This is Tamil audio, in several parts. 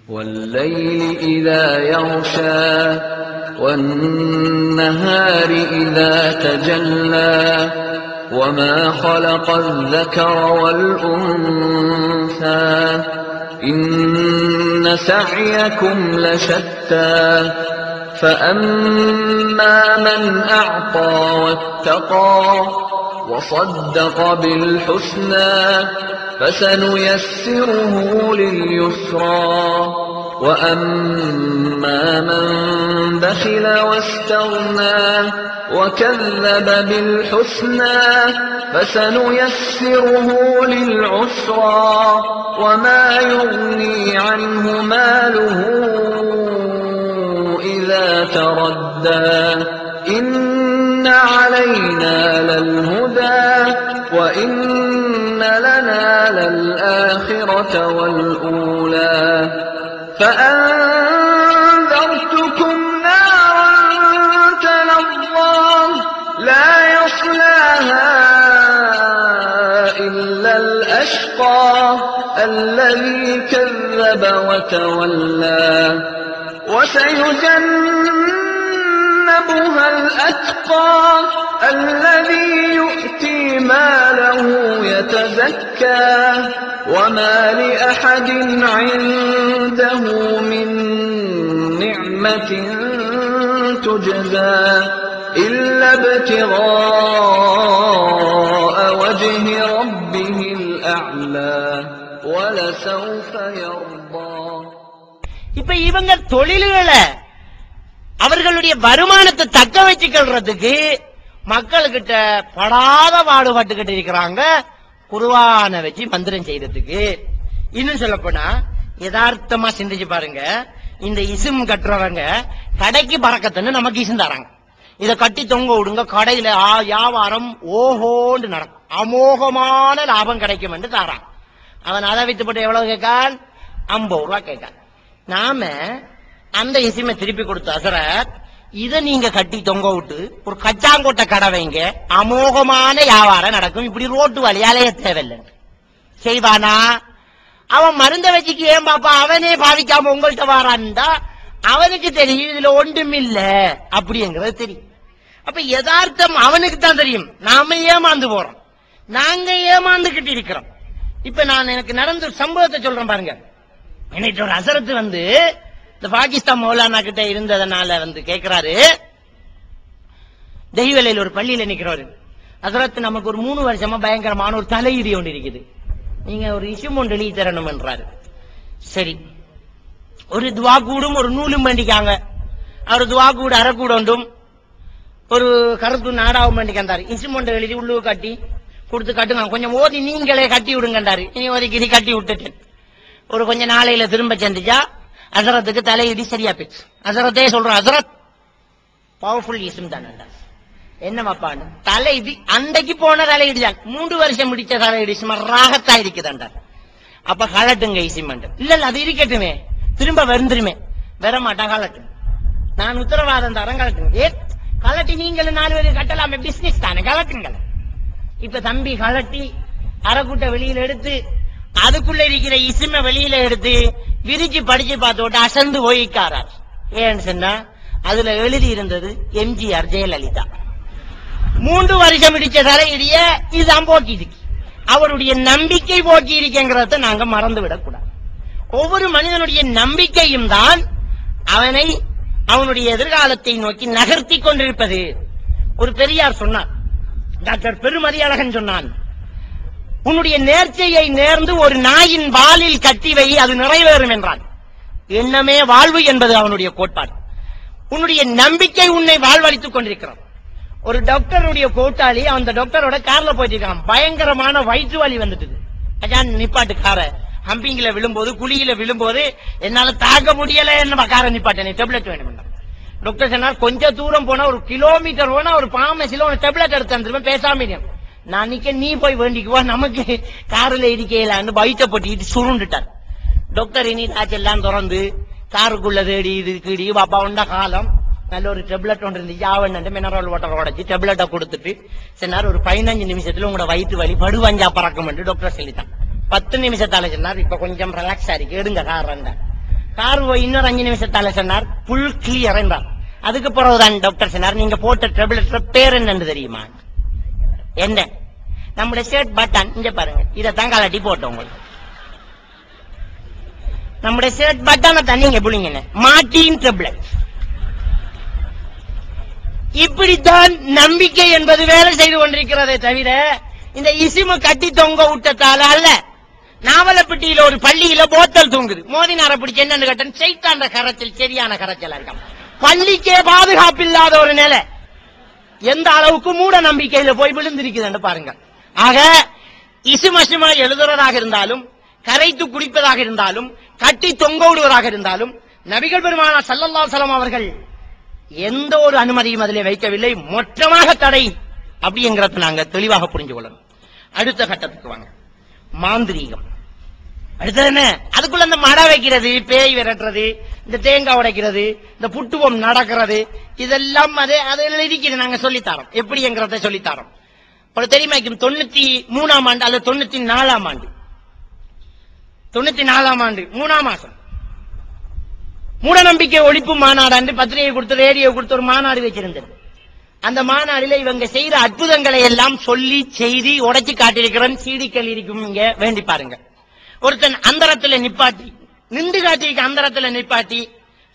وَاللَّيْلِ إِذَا يَغْشَى وَالنَّهَارِ إِذَا تَجَلَّى وَمَا خَلَقَ الذَّكَرَ وَالْأُنثَى إِنَّ سَعْيَكُمْ لَشَتَّى فَأَمَّا مَنْ أَعْطَى وَاتَّقَى وَصَدَّقَ بِالْحُسْنَى فَسَنُيَسِّرُهُ لِلْيُسْرَى وَأَمَّا مَنْ بَخِلَ وَاسْتَغْنَى وَكَذَّبَ بِالْحُسْنَى فَسَنُيَسِّرُهُ لِلْعُسْرَى وَمَا يُغْنِي عَنْهُ مَالُهُ إِذَا تَرَدَّى إِنَّ عَلَيْنَا لَلْهُدَى وَإِنَّ لَنَا لَلْآخِرَةَ وَالْأُولَى فَأَنذَرْتُكُمْ نَارًا تَلَظَّى لَا يَصْلَاهَا إِلَّا الْأَشْقَى الَّذِي كَذَّبَ وَتَوَلَّى وَسَيُجَنَّبُهَا الْأَتْقَى الَّذِي يُؤْتِي مَالَهُ يَتَزَكَّى وَمَا لِأَحَدٍ عِندَهُ مِن نِّعْمَةٍ تُجْزَى إِلَّا ابْتِغَاءَ وَجْهِ رَبِّهِ الْأَعْلَى وَلَسَوْفَ يَرْضَى. இப்ப இவங்க தொழில்களை அவர்களுடைய வருமானத்தை தக்க வச்சுக்கிறதுக்கு மக்கள்கிட்ட படாத பாடுபட்டுக்கிட்டு இருக்கிறாங்க. குர்ஆனை வச்சு மந்திரம் செய்யறதுக்கு. இன்னும் சொல்ல போனா யதார்த்தமா சிந்திச்சு பாருங்க, இந்த இஸ்ம் கட்டுறவங்க கடைக்கு பறக்கத்துன்னு நமக்கு இஸ்ம் தராங்க. இத கட்டி தொங்க விடுங்க, கடையில வியாபாரம் ஓஹோன்னு நடக்கும், அமோகமான லாபம் கிடைக்கும் என்று தாரான். அவன் அதை வித்து போட்டு எவ்வளவு கேட்கான்? 50 ரூபாய் கேட்கான். நாம அந்த இஸ்மை திருப்பி கொடுத்த ஹசரத், இத நீங்க கட்டி தொங்க விட்டு ஒரு கச்சாங்கோட்டை கடை வைங்க, அமோகமான வியாபாரம் நடக்கும், இப்படி ரோட்டு வழியாலேயே தேவையில்லை செய்வானா? அவன் மருந்த வச்சுக்கு ஏன் பாப்பா அவனே பாதிக்காம உங்கள்கிட்ட வாரான்டா அவனுக்கு தெரியும் இதுல ஒன்றும் இல்ல அப்படிங்கிறது தெரியும். அப்ப யதார்த்தம் அவனுக்கு தான் தெரியும். நாம ஏமாந்து போறோம், நாங்க ஏமாந்துகிட்டு இருக்கிறோம். இப்ப நான் எனக்கு நடந்த சம்பவத்தை சொல்றேன் பாருங்க. எனக்கு ஒரு ஹசரத் இந்த பாகிஸ்தான் மௌலானா கிட்ட இருந்ததனால கேட்கிறாரு. தெய்வலையில் ஒரு பள்ளியில நிக்கிறாரு. ஹசரத், நமக்கு ஒரு 3 வருஷமா பயங்கரமான ஒரு தலையிடி ஒன்று இருக்குது, நீங்க ஒரு இஷ்யூம் ஒன்று எழுதி தரணும் என்றாரு. சரி, ஒரு துவா கூடும் ஒரு நூலும் வேண்டிக்காங்க. அவர் துவா கூடு அரைக்கூட ஒன்றும் ஒரு கருத்து நாடாவும் வேண்டிக்காந்தாரு. இஷ்யூம் ஒன்று எழுதி உள்ளு கட்டி கொடுத்து கட்டுங்க, கொஞ்சம் ஓதி நீங்களே கட்டி விடுங்கன்றாரு. இனி ஓதிக்கு கட்டி விட்டுட்டேன். ஒரு கொஞ்ச நாளையில திரும்ப செஞ்சுச்சா ஹசரத்துக்கு தலையிடி சரியா போச்சு. ஹசரத்தே சொல்றோம், ஹசரத் பவர்ஃபுல் இஸ்ம் தானே. என்னமாப்பான்னு தலையிடி அன்றைக்கு போன தலையிடிதான் 3 வருஷம் முடிச்ச தலையிடி ராகத்தா இருக்குதாண்டா. அப்ப கலட்டுங்க இசிமண்ட். இல்ல அது இருக்கட்டுமே, திரும்ப வந்துருமே, வர மாட்டா கலட்டும், நான் உத்தரவாதம் தரேன் கலட்டுங்க. ஏ கலட்டி நீங்களும் 4 பேர் கட்டலாமே, பிசினஸ் தானே, கலட்டுங்கள். இப்ப தம்பி கலட்டி அரைக்கூட்ட வெளியில எடுத்து அதுக்குள்ள இருக்கிற இசும வெளியில எடுத்து விரிச்சு படிச்சு பார்த்து அசந்து போய்க்காரார். ஏன்னு சொன்னா அதுல எழுதி இருந்தது எம்ஜிஆர் ஜெயலலிதா. 3 வருஷம் இடிச்ச தலையிடிய இதுதான் போக்கி, அவருடைய நம்பிக்கை போக்கி இருக்கங்கிறத நாங்க மறந்து விடக்கூடாது. ஒவ்வொரு மனிதனுடைய நம்பிக்கையும் தான் அவனை அவனுடைய எதிர்காலத்தை நோக்கி நகர்த்தி கொண்டிருப்பது. ஒரு பெரியார் சொன்னார், டாக்டர் பெருமதியழகன் சொன்னான், உன்னுடைய நேர்ச்சையை நேர்ந்து ஒரு நாயின் வாலில் கட்டி வை, அது நிறைவேறும் என்றான். எண்ணமே வாழ்வு என்பது அவனுடைய கோட்பாடு. உன்னுடைய நம்பிக்கை உன்னை வாழ்வழித்துக் கொண்டிருக்கிறான். ஒரு டாக்டருடைய கூட்டாளி அந்த டாக்டரோட கார்ல போயிட்டு இருக்கான். பயங்கரமான வயிற்று வலி வந்துட்டு, நிப்பாட்டு கார, ஹம்பிங்ல விழும்போது குழியில விழும்போது என்னால தாங்க முடியல, என்ன கார நிப்பாட்டு, டெப்லெட் வேணும். டாக்டர் சொன்னார், கொஞ்சம் தூரம் போனா, 1 கிலோமீட்டர் போனா ஒரு பார்மசில ஒரு டெப்லெட் எடுத்து வந்துருவேன், பேசாம நான் நிக்க, நீ போய் வேண்டிக்குவா, நமக்கு காரில் இடிக்கலான்னு வயிற்ற போட்டிட்டு சுருண்டுட்டார். டாக்டர் இனி எல்லாம் திறந்து காருக்குள்ள தேடி இதுக்கு பாப்பா உண்டா காலம் நல்ல ஒரு டெப்லெட் ஒன்று இருந்துச்சு, ஆவணு மினரல் வாட்டர் உடச்சு டெப்லெட்டை கொடுத்துட்டு சொன்னார், ஒரு 15 நிமிஷத்துல உங்களோட வயிற்று வலி படுவஞ்சா பறக்கும் என்று டாக்டர் சொல்லிட்டான். 10 நிமிஷத்தால சொன்னார், இப்ப கொஞ்சம் ரிலாக்ஸ் ஆயிருக்கு, எடுங்க காரண்ட. கார் போய் இன்னொரு 5 நிமிஷத்தால சொன்னார் புல் கிளியர் என்றார். அதுக்கு பிறகுதான் டாக்டர் சொன்னார், நீங்க போட்ட டேப்லெட் பேர் என்னன்னு தெரியுமா? என்ன? நம்முடைய ஷர்ட் பட்டன் இங்க பாருங்க, இதைத்தான் கலட்டி போட்டோம் உங்களுக்கு. நம்முடைய ஷர்ட் பட்டனை தண்ணி இங்க புளிங்க மாட்டின் டேப்லெட். இப்படித்தான் நம்பிக்கை என்பது வேலை செய்து கொண்டிருக்கிறதே தவிர இந்த இசிம கட்டி தொங்க விட்டத்தால அல்ல. நாவலப்பட்டியில ஒரு பள்ளியில போத்தல் தூங்குது, மோதினார பிடிச்சு என்னன்னு கேட்டேன், சைத்தாண்ட கரைச்சல் சரியான கரைச்சல் இருக்கான். பள்ளிக்கே பாதுகாப்பு இல்லாத ஒரு நிலை எந்த அளவுக்கு மூட நம்பிக்கையில போய் விழுந்திருக்குது பாருங்க. ஆக இசுமசுமா எழுதுறதாக இருந்தாலும், கரைத்து குடிப்பதாக இருந்தாலும், கட்டி தொங்க விடுவதாக இருந்தாலும் நபிகள் பெருமானார் ஸல்லல்லாஹு அலைஹி வஸல்லம் அவர்கள் எந்த ஒரு அனுமதியும் அதிலே வைக்கவில்லை. மொத்தமாக தடை அப்படிங்கிறத நாங்க தெளிவாக புரிஞ்சு கொள்ளணும். அடுத்த கட்டத்துக்கு வாங்க, மாந்திரீகம். அடுத்தது என்ன? அதுக்குள்ள இந்த மடை வைக்கிறது, பேய் விரட்டுறது, இந்த தேங்காய் உடைக்கிறது, இந்த புட்டுவம் நடக்கிறது, இதெல்லாம் அதில் இருக்கிறது. நாங்க சொல்லித்தாரோம் எப்படிங்கிறத சொல்லித்தாரோம். தெரியுமா? 93ஆம் ஆண்டு அல்லது 94ஆம் ஆண்டு, 94ஆம் ஆண்டு 3ஆம் மாசம் மூடநம்பிக்கை ஒழிப்பு மாநாடு பத்திரிகை கொடுத்து ரேடியோ கொடுத்து ஒரு மாநாடு வச்சிருந்தது. அந்த மாநாடுல இவங்க செய்யற அற்புதங்களை எல்லாம் சொல்லி செய்தி உடைச்சு காட்டியிருக்கிறேன். சீடிக்கள் இருக்கும், இங்க வேண்டி பாருங்க. ஒருத்தன் அந்தரத்துல நிப்பாட்டி, நின்று காட்டிக்கு அந்தரத்துல நிப்பாட்டி,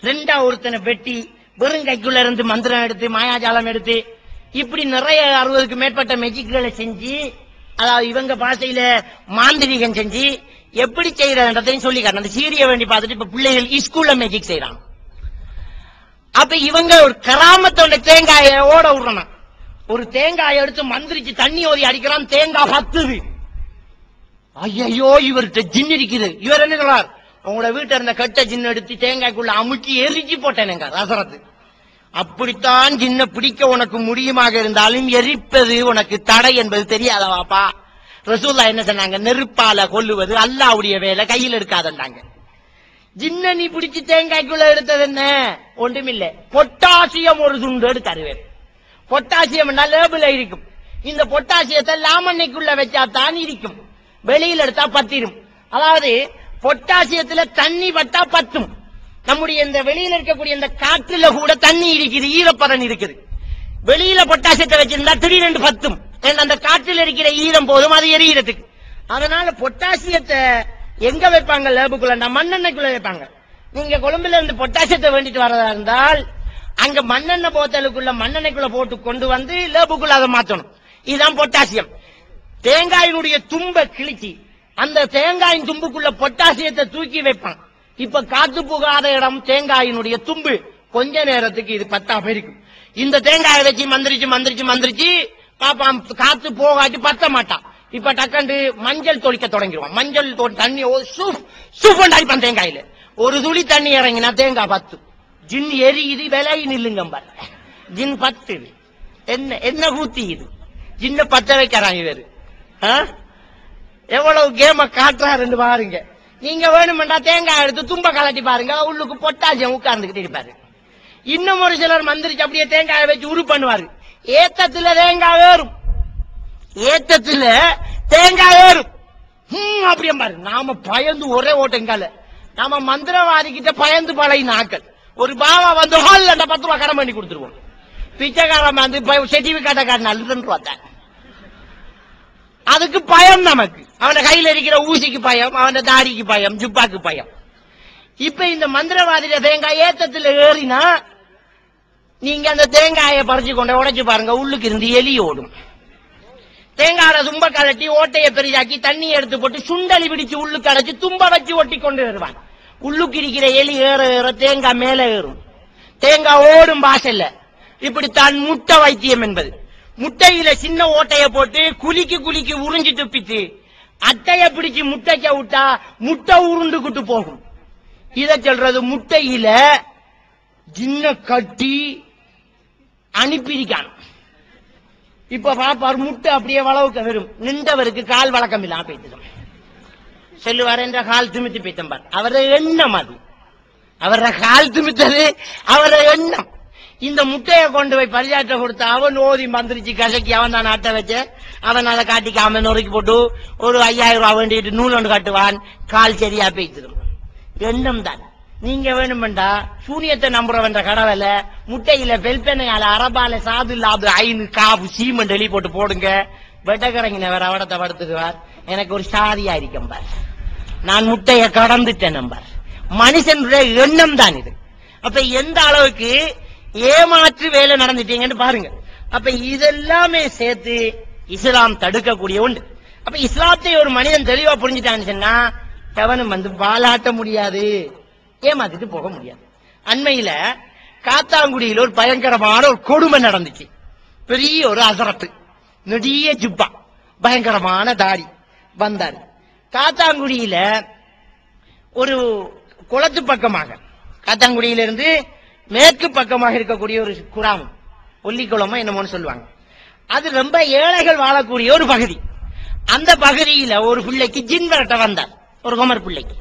ரெண்டா ஒருத்தனை வெட்டி வெறும் கைக்குள்ள இருந்து மந்திரம் எடுத்து மாயாஜாலம் எடுத்து இப்படி நிறைய 60க்கு மேற்பட்ட மெஜிக்களை செஞ்சு, அதாவது இவங்க பாஷையில மாந்திரிகம் செஞ்சு எப்படி செய்யறதையும் சொல்லி காட்டு. அந்த சீரிய வேண்டி பார்த்துட்டு இப்ப பிள்ளைகள் ஸ்கூல்ல மேஜிக் செய்யறாங்க. அப்ப இவங்க ஒரு கராமத்தோட தேங்காய ஓட விடுறான். ஒரு தேங்காயை எடுத்து மந்திரிச்சு தண்ணி ஓதி அடிக்கிறான், தேங்காய் பத்துது. ஐயோ இவர்கிட்ட ஜின் இருக்குது. இவர் என்ன சொல்றார்? உங்களோட வீட்டை இருந்த கட்ட ஜின் எடுத்து தேங்காய்க்குள்ள அமுக்கி எரிச்சு போட்டேனுங்க ரசரத்து. அப்படித்தான் ஜின்ன பிடிக்க உனக்கு முடியுமாக இருந்தாலும் எரிப்பது உனக்கு தடை என்பது தெரியாதவாப்பா. ரசூலுல்லாஹ் என்ன சொன்னாங்க? நெருப்பால கொல்லுவது அல்லாஹ்வுடைய வேலை, கையில் எடுக்காதண்டாங்க. ஜின்ன நீ பிடிச்சு தேங்காய்க்குள்ள எடுத்தது என்ன? ஒன்றுமில்ல, பொட்டாசியம் ஒரு துண்டு எடுத்தாரு. பொட்டாசியம் லேபிள் இருக்கும். இந்த பொட்டாசியத்தை லாமண்ணைக்குள்ள வச்சா தான் இருக்கும், வெளியில் எடுத்தா பத்திரும். அதாவது பொட்டாசியத்துல தண்ணி பட்டா பத்தும். நம்முடைய இந்த வெளியில இருக்கக்கூடிய இந்த காற்றுல கூட தண்ணி இருக்குது, ஈரப்பதன் இருக்குது. வெளியில பொட்டாசியத்தை வச்சிருந்தா திடீரென்று பத்தும். அந்த காற்றில் இருக்கிற ஈரம் போதும் அது எரியறதுக்கு. அதனால பொட்டாசியத்தை எங்க வைப்பாங்க? லேபுக்குள்ள, மண்ணெண்ணெய்க்குள்ள வைப்பாங்க. நீங்க கொழும்புல இருந்து பொட்டாசியத்தை வேண்டிட்டு வரதா இருந்தால் அங்க மண்ணெண்ணெய் போத்தலுக்குள்ள மண்ணெண்ணெய்க்குள்ள போட்டு கொண்டு வந்து லேபுக்குள்ள அதை மாத்தணும். இதுதான் பொட்டாசியம். தேங்காயினுடைய தும்பை கிழிச்சி அந்த தேங்காயின் தும்புக்குள்ள பொட்டாசியத்தை தூக்கி வைப்பான். இப்ப காத்து புகாத இடம் தேங்காயினுடைய தும்பு. கொஞ்ச நேரத்துக்கு இது பத்தா போயிருக்கும். இந்த தேங்காயை வச்சு மந்திரிச்சு மந்திரிச்சு மந்திரிச்சு பாப்பா காத்து போகாட்டி பத்த மாட்டான். இப்ப டக்கண்டு மஞ்சள் தொளிக்க தொடங்கிடுவான். மஞ்சள் தண்ணி அடிப்பான் தேங்காயில. ஒரு துளி தண்ணி இறங்கினா தேங்காய் பத்து. ஜின் எரியுது, விலை நில்லுங்க பாரு. ஜின் பத்து என்ன என்ன கூத்தி இது? ஜின்ன பத்த வைக்கிறாங்க இவரு. எவ்வளவு கேம காட்டுறாரு பாருங்க. நீங்க வேணுமெண்டா தேங்காய் எடுத்து தும்ப கலட்டி பாருங்க, உள்ளுக்கு பொட்டாசியம் உட்கார்ந்துகிட்டு இருப்பாரு. இன்னும் ஒரு சிலர் மந்திரிச்சு அப்படியே தேங்காயை வச்சு உரு பண்ணுவாரு. ஏத்தத்துல தேங்காய் ஏறும், ஏத்தத்துல தேங்காய் ஏறும் அப்படியே பாரு. நாம பயந்து ஒரே ஓட்டங்கால நாம மந்திரவாதி கிட்ட பயந்து பழகின ஆக்கள். ஒரு பாவா வந்து ஹால் 10 ரூபாய் கடன் பண்ணி கொடுத்துருவோம். பிச்சைக்காரன் வந்து சர்டிபிகேட்டை காட்டின அதுக்கு பயம் நமக்கு. அவன கையில இருக்கிற ஊசிக்கு பயம், அவன தாடிக்கு பயம், ஜுப்பாக்கு பயம். இப்ப இந்த மந்திரவாதிய தேங்காய் ஏத்தத்துல ஏறினா நீங்க அந்த தேங்காயை பறிச்சு கொண்டு உடைச்சு பாருங்க, உள்ளுக்கு இருந்து எலி ஓடும். தேங்காய தும்ப கலட்டி ஓட்டையை பெரிதாக்கி தண்ணி எடுத்து போட்டு சுண்டலி பிடிச்சு உள்ளுக்கு அடைச்சு தும்ப வச்சு ஒட்டி கொண்டு வருவான். உள்ளுக்கு இருக்கிற எலி ஏற ஏற தேங்காய் மேல ஏறும். தேங்காய் ஓடும் பாசல்ல. இப்படித்தான் முட்டை வைத்தியம் என்பது. முட்டையில சின்ன ஓட்டைய போட்டு குலுக்கி குலுக்கி உறிஞ்சி துப்பிட்டு அட்டைய பிடிச்சு முட்டைக்க விட்டா முட்டை உருண்டுகிட்டு போகும். இத சொல்றது முட்டையில ஜின்ன கட்டி அனுப்பியிருக்கான். இப்ப பாப்பார் முட்டை அப்படியே வளவுக்க வரும். நின்றவருக்கு கால் வழக்கம் இல்லாம போயிட்டு சொல்லுவார் என்ற கால் திமித்து போய்த்தம்பார். அவரை எண்ணம் அது, அவரை கால் திமித்தது அவரை எண்ணம். இந்த முட்டையை கொண்டு போய் பரிசாற்ற கொடுத்த அவன் ஓதி மந்திரிச்சு கசக்கி அவன் தான் அட்டை வச்ச அவன் அதை காட்டிக்காம நொறுக்கி போட்டு ஒரு 5000 ரூபாய் வேண்டிட்டு நூல் ஒன்று கட்டுவான். கால் சரியா போய்த்திடும். எண்ணம் தான். நீங்க வேணுமெண்டா சூனியத்தை நம்புறவன்ற கடவுள முட்டையில வெல்பெனையால அரபால சாது லாபு ஐனு காபு சீமெண்ட் எழுதி போட்டு போடுங்க. வெட்டக்கரங்கினவர் அவடத்தை படுத்துக்குவார். எனக்கு ஒரு சாதியா இருக்கும் பார். நான் முட்டைய கடந்துட்டேன் நம்பர். மனுஷனுடைய எண்ணம் தான் இது. அப்ப எந்த அளவுக்கு ஏமாற்று வேலை நடந்துட்டீங்கன்னு பாருங்க. அப்ப இதெல்லாமே சேர்த்து இஸ்லாம் தடுக்கக்கூடிய ஒன்று. அப்ப இஸ்லாத்தை ஒரு மனிதன் தெளிவா புரிஞ்சுட்டான்னு சொன்னா எவனும் வாலாட்ட முடியாது, ஏமாத்திட்டு போக முடியாது. அண்மையில காத்தாங்குடியில் ஒரு பயங்கரமான ஒரு கொடுமை நடந்துச்சு. பெரிய ஒரு அசரத்து, நெடிய ஜுப்பா, பயங்கரமான தாடி வந்தார். காத்தாங்குடியில ஒரு குளத்து பக்கமாக, காத்தாங்குடியிலிருந்து மேற்கு பக்கமாக இருக்கக்கூடிய ஒரு கிராமம், ஒல்லிக்குளமா என்னமோன்னு சொல்லுவாங்க. அது ரொம்ப ஏழைகள் வாழக்கூடிய ஒரு பகுதி. அந்த பகுதியில ஒரு பிள்ளைக்கு ஜின் விரட்ட வந்தார். ஒரு குமர் பிள்ளைக்கு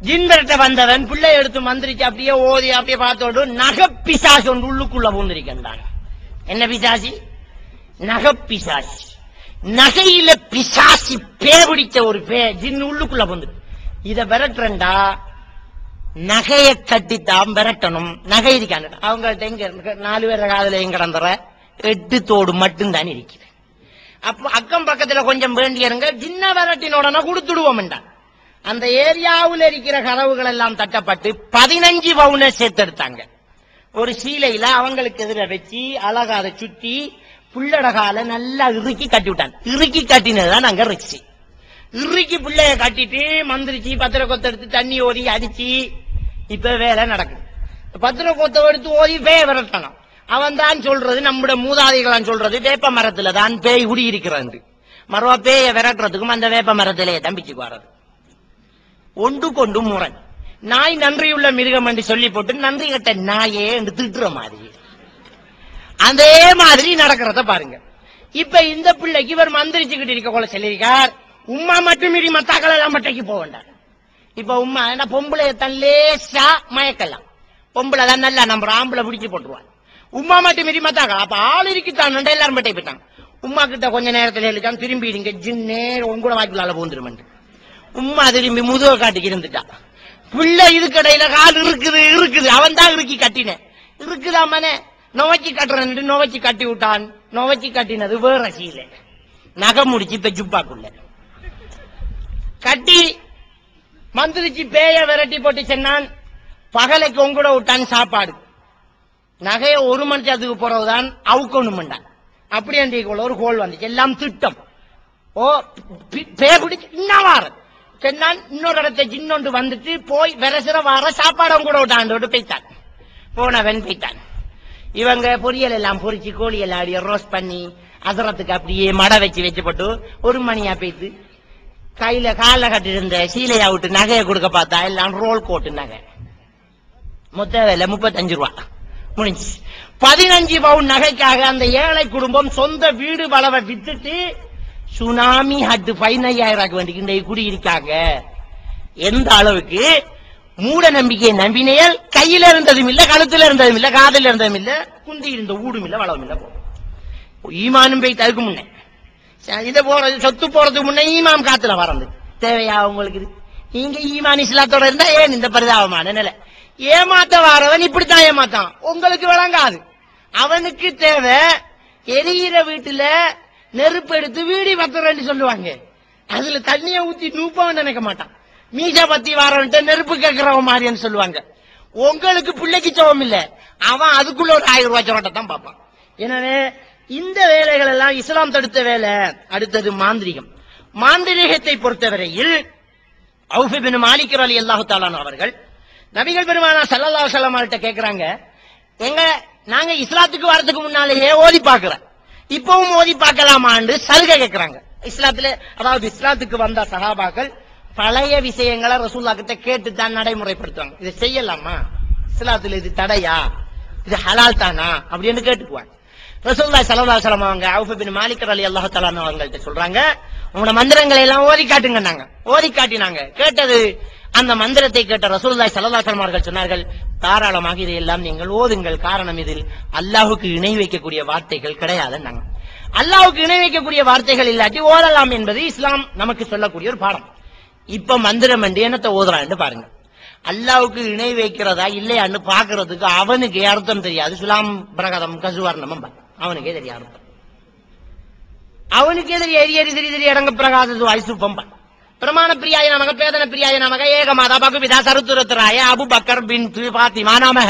ஜின் விரட்ட வந்தவன் பிள்ளை எடுத்து மந்திரிச்சு அப்படியே ஓதி அப்படியே பார்த்தோடு நகப்பிசாசி ஒன்று உள்ளுக்குள்ள பூந்திருக்கின்றான். என்ன பிசாசி? நகப்பிசாசி. நகையில பிசாசி பேபிடிச்ச ஒரு ஜின் உள்ளுக்குள்ள பூந்து. இத விரட்டுறா நகையை கட்டித்தான் விரட்டணும். நகை இருக்காங்க அவங்கள்ட்ட எங்க 4 பேர் காதல எங்க கிடந்துற 8 தோடு மட்டும்தான் இருக்குது. அப்ப அக்கம் பக்கத்துல கொஞ்சம் வேண்டியருங்க ஜின்ன விரட்டினோடனா கொடுத்துடுவோம். அந்த ஏரியாவில் இருக்கிற கதவுகள் எல்லாம் தட்டப்பட்டு 15 பவுனை சேர்த்தெடுத்தாங்க. ஒரு சீலையில அவங்களுக்கு எதிர வச்சு அழகா அதை சுத்தி புள்ளடகால நல்லா இறுக்கி கட்டி விட்டான். இறுக்கி கட்டினதுதான் அங்க ரிச்சி. இறுக்கி பிள்ளைய கட்டிட்டு மந்திரிச்சு பத்திர கொத்த எடுத்து தண்ணி ஓதி அடிச்சு இப்ப வேலை நடக்குது. பத்திர கொத்த எடுத்து ஓதி பேய விரட்டணும். அவன் தான் சொல்றது, நம்முடைய மூதாதைகளான் சொல்றது வேப்ப மரத்துல தான் பேய் குடி இருக்கிறது. மறுவா பேய விரட்டுறதுக்கும் அந்த வேப்ப மரத்திலேயே தம்பிச்சு வர்றது. ஒன்று கொண்டு முரண். நாய் நன்றியுள்ள மிருகம் என்று சொல்லி போட்டு நன்றி கட்ட நாயே என்று திட்டுற மாதிரி அதே மாதிரி நடக்கிறத பாருங்க. இப்ப இந்த பிள்ளைக்கு இவர் மந்திரிச்சுக்கிட்டு இருக்க கொள்ள சொல்லியிருக்கார். உமா மட்டும் மீறி மத்தாக்கள் எல்லாம் மட்டைக்கு போக வேண்டாம். இப்ப உமா என்ன பொம்பளை தன் லேசா மயக்கலாம். பொம்பளை தான் நல்லா நம்ம ஆம்பளை பிடிச்சு போட்டுருவான். உமா மட்டும் மீறி மத்தாக்கள். அப்ப ஆள் இருக்குத்தான் எல்லாரும் மட்டை போயிட்டாங்க. உமா கிட்ட கொஞ்ச நேரத்தில் எழுதிட்டான். திரும்பிடுங்க ஜின் நேரம் உங்களோட வாய்ப்புலால போந்துருமெண்டு உமா திரும்பி முதுக காட்டுக்கு இருந்துட்டா. பிள்ளை இதுக்கடையில கால் இருக்குது. அவன் தான் இறுக்கி கட்டினேன். இருக்குதா மனே நோவச்சி கட்டுறேன். நோவச்சி கட்டி விட்டான். நோவச்சி கட்டினது வேற சீல நகை முடிச்சு இப்ப ஜுப்பாக்குள்ள கட்டி மந்திரிச்சு பேய விரட்டி போட்டு சொன்னான். பகலைக்கு உங்களோட விட்டான் சாப்பாடு. நகைய 1 மணிச்சத்துக்கு போறதுதான் அவுக்கணும்டான். அப்படி அன்றைக்குள்ள ஒரு கோல் வந்துச்சு. எல்லாம் திட்டம். ஓ பேய பிடிச்சு இன்னவாறு சொன்னான். இன்னொரு இடத்தை சின்னொண்டு வந்துட்டு போய் விரசுற வார சாப்பாடு கூட விட்டாண்டு போய்த்தான். போனவன் போய்த்தான். இவங்க பொரியல் எல்லாம் பொரிச்சு கோழி எல்லாம் அடிய ரோஸ்ட் பண்ணி அசரத்துக்கு அப்படியே மடை வச்சு போட்டு 1 மணியா போய்த்து கையில கால கட்டி இருந்த சீலையா விட்டு நகையை கொடுக்க பார்த்தா எல்லாம் ரோல் கோட்டு நகை. மொத்த வேலை 35 ரூபா முடிஞ்சு. 15 பவுன் நகைக்காக அந்த ஏழை குடும்பம் சொந்த வீடு வளவை வித்துட்டு சுனாமி ஹட்டு 15,000 வேண்டிய குடியிருக்காங்க. எந்த அளவுக்கு மூட நம்பிக்கையை நம்பினையால் கையில இருந்ததும் இல்ல, கழுத்துல இருந்ததும் இல்ல, காதல இருந்ததும் இல்ல, குந்தி இருந்த ஊடும் இல்ல, வளவும் இல்ல. ஈமானும் போய் தடுக்க முன்ன இதை போறது சொத்து போறதுக்கு முன்ன ஈமான் காத்துல வரந்து தேவையா உங்களுக்கு? நீங்க ஈமான் இஸ்லாத்தோட இருந்தா ஏன் இந்த பரிதாபமான நிலை? ஏமாத்த வாரவன் இப்படித்தான் ஏமாத்தான். உங்களுக்கு விளங்காது. அவனுக்கு தேவை எரியிற வீட்டுல நெருப்பு எடுத்து வீடி பத்துறேன்னு சொல்லுவாங்க. அதுல தண்ணிய ஊத்தி நூப்பவன் நினைக்க மாட்டான். மீச பத்தி வாரவன்ட்டு நெருப்பு கேட்கிறவன் மாதிரின்னு சொல்லுவாங்க. உங்களுக்கு பிள்ளைக்கு சோகம் இல்ல, அவன் அதுக்குள்ள ஒரு 1000 ரூபாய் சோட்டத்தான் பார்ப்பான். எனவே இந்த வேலைகள் எல்லாம் இஸ்லாம் தடுத்த வேலை. அடுத்தது மாந்திரிகம். மாந்திரிகத்தை பொறுத்தவரையில் அவுஃப் இப்னு மாலிக் ரலியல்லாஹு தஆலா அவர்கள் நபிகள் பெருமானார் ஸல்லல்லாஹு அலைஹி வஸல்லம் கிட்ட கேக்குறாங்க, எங்க நாங்க இஸ்லாத்துக்கு வரதுக்கு முன்னாலேயே ஓதி பார்க்கிறோம், இப்பவும் ஓதி பார்க்கலாமான்னு சலுகை கேட்கிறாங்க. இஸ்லாத்துல அதாவது இஸ்லாத்துக்கு வந்த சஹாபாக்கள் பழைய விஷயங்களை ரசூலுல்லாஹ் கிட்ட கேட்டுத்தான் நடைமுறைப்படுத்துவாங்க. இதை செய்யலாமா, இஸ்லாத்துல இது தடையா, இது ஹலால் தானா அப்படின்னு கேட்டுக்குவாங்க. ரசூலுல்லாஹி ஸல்லல்லாஹு அலைஹி வஸல்லம் அவங்க அவுஃப் இப்னு மாலிக் ரலியல்லாஹு தஆலா அவங்கள்ட்ட சொல்றாங்க, உங்களோட மந்திரங்களை எல்லாம் ஓதி காட்டுங்கன்னாங்க. ஓதி காட்டினாங்க. கேட்டது அந்த மந்திரத்தை கேட்ட ரசூலுல்லாஹி ஸல்லல்லாஹு அலைஹி வஸல்லம் அவர்கள் சொன்னார்கள், தாராளமாக இதையெல்லாம் நீங்கள் ஓதுங்கள். காரணம் இதில் அல்லாஹ்வுக்கு இணை வைக்கக்கூடிய வார்த்தைகள் கிடையாதுன்னாங்க. அல்லாஹ்வுக்கு இணை வைக்கக்கூடிய வார்த்தைகள் இல்லாட்டி ஓதலாம் என்பது இஸ்லாம் நமக்கு சொல்லக்கூடிய ஒரு பாடம். இப்ப மந்திரம் என்று என்னத்தை ஓதுறான்னு பாருங்க. அல்லாவுக்கு இணை வைக்கிறதா இல்லையான்னு பாக்குறதுக்கு அவனுக்கு அர்த்தம் தெரியாது. சுலாம் பிரகதம் கசுவர்ணம் அவனுக்கே தெரியாது அர்த்தம். அவனுக்கே தெரிய இடங்க பிரகாச வாய்சுப்பம் பிரமாண பிரியாய நமக பேதன பிரியாய நமக ஏகமாதா பகுவிதா சருத்துரத்துராய அபு பக்கர் பின் பாத்திமா நாம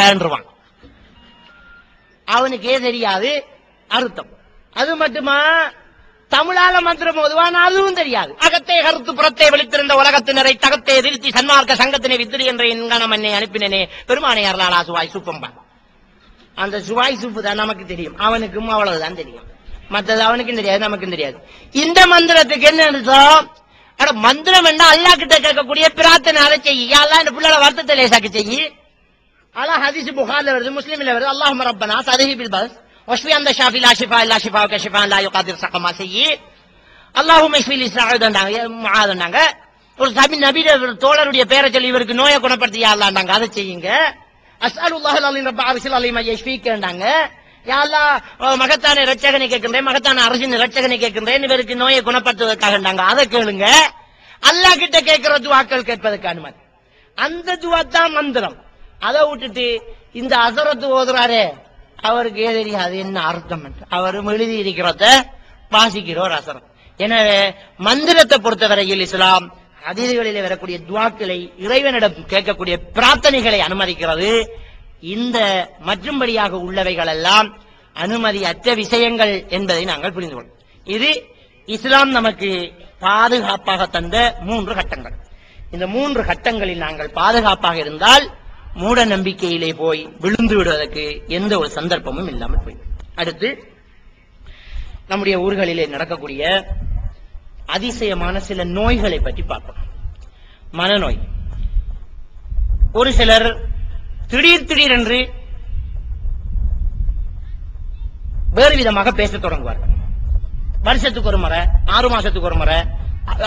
அவனுக்கே தெரியாது அர்த்தம். அது மட்டுமா தமிழால மந்திரம் ஓதுவான் அதுவும் தெரியாது. அகத்தே கருத்து புறத்தை வெளித்திருந்த உலகத்தினரை தகத்தே திருத்தி சன்மார்க்க சங்கத்தினை வித்திரி என்ற என்கணம் என்னை அனுப்பினே பெருமானை அருளாளா சுவாய் சூப்பம்பா. அந்த சுவாய் சூப்பு தான் நமக்கு தெரியும், அவனுக்கும் அவ்வளவுதான் தெரியும். மற்றது அவனுக்கும் தெரியாது, நமக்கும் தெரியாது. இந்த மந்திரத்துக்கு என்ன அர்த்தம்? மந்திரம் என்ன அல்லாஹ் கிட்ட கேட்கக்கூடிய பிரார்த்தனை செய்ய அல்லா இந்த பிள்ளைல வருத்தத்தை லேசாக்கி செய்யி. அல்லாஹ் ஹதீஸ் புகாரில வருது, முஸ்லிம்ல வருது. அல்லாஹும்ம ரப்பனா சதஹி பில் பஸ் வஷ்ஃபி அந்த ஷாஃபி லா ஷிஃபா இல்லா ஷிஃபாவுக ஷிஃபான் லா யுகாதிர் ஸகமா செய்யி. அல்லாஹும்ம இஷ்ஃபி லி ஸஅதன்னாங்க முஆதன்னாங்க. ஒரு நபியோட தோழருடைய பேரை சொல்லி இவருக்கு நோயை குணப்படுத்தியா அல்லாஹ்ண்டாங்க, அதை செய்யுங்க. அஸ்அலுல்லாஹல் அலீம் ரப்ப அர்ஷில் அலீம் யஷ்ஃபீக்கன்னாங்க. யா அல்லாஹ் மகத்தான இரட்சகனை கேட்கின்றேன், மகத்தான அரசின் இரட்சகனை கேட்கின்றேன், இவருக்கு நோயை குணப்படுத்துவதற்காக அதை கேளுங்க. அல்லாஹ் கிட்ட கேட்கிற துவாக்கள் கேட்பதற்கு அனுமதி. அந்த துவா தான் மந்திரம். அதை விட்டுட்டு இந்த அசரத்து ஓதுறாரே அவருக்கு தெரியாது என்ன அர்த்தம். அவரும் எழுதி இருக்கிறத வாசிக்கிற ஒரு அசரம். எனவே மந்திரத்தை பொறுத்தவரையில் இஸ்லாம் ஹதீஸ்களிலே வரக்கூடிய துவாக்களை இறைவனிடம் கேட்கக்கூடிய பிரார்த்தனைகளை அனுமதிக்கிறது. இந்த மற்றும்படியாக உள்ளவைகள் எல்லாம் அனுமதி அற்ற விஷயங்கள் என்பதை நாங்கள் புரிந்து கொள்வோம். இது இஸ்லாம் நமக்கு பாதுகாப்பாக தந்த 3 கட்டங்கள். இந்த 3 கட்டங்களில் நாங்கள் பாதுகாப்பாக இருந்தால் மூட நம்பிக்கையிலே போய் விழுந்து விடுவதற்கு எந்த ஒரு சந்தர்ப்பமும் இல்லாமல் போய். அடுத்து நம்முடைய ஊர்களிலே நடக்கக்கூடிய அதிசயமான சில நோய்களை பற்றி பார்ப்போம். மனநோய். ஒரு சிலர் திடீரென்று வேறு விதமாக பேசத் தொடங்குவார்கள். வருஷத்துக்கு ஒரு முறை, 6 மாசத்துக்கு ஒரு முறை,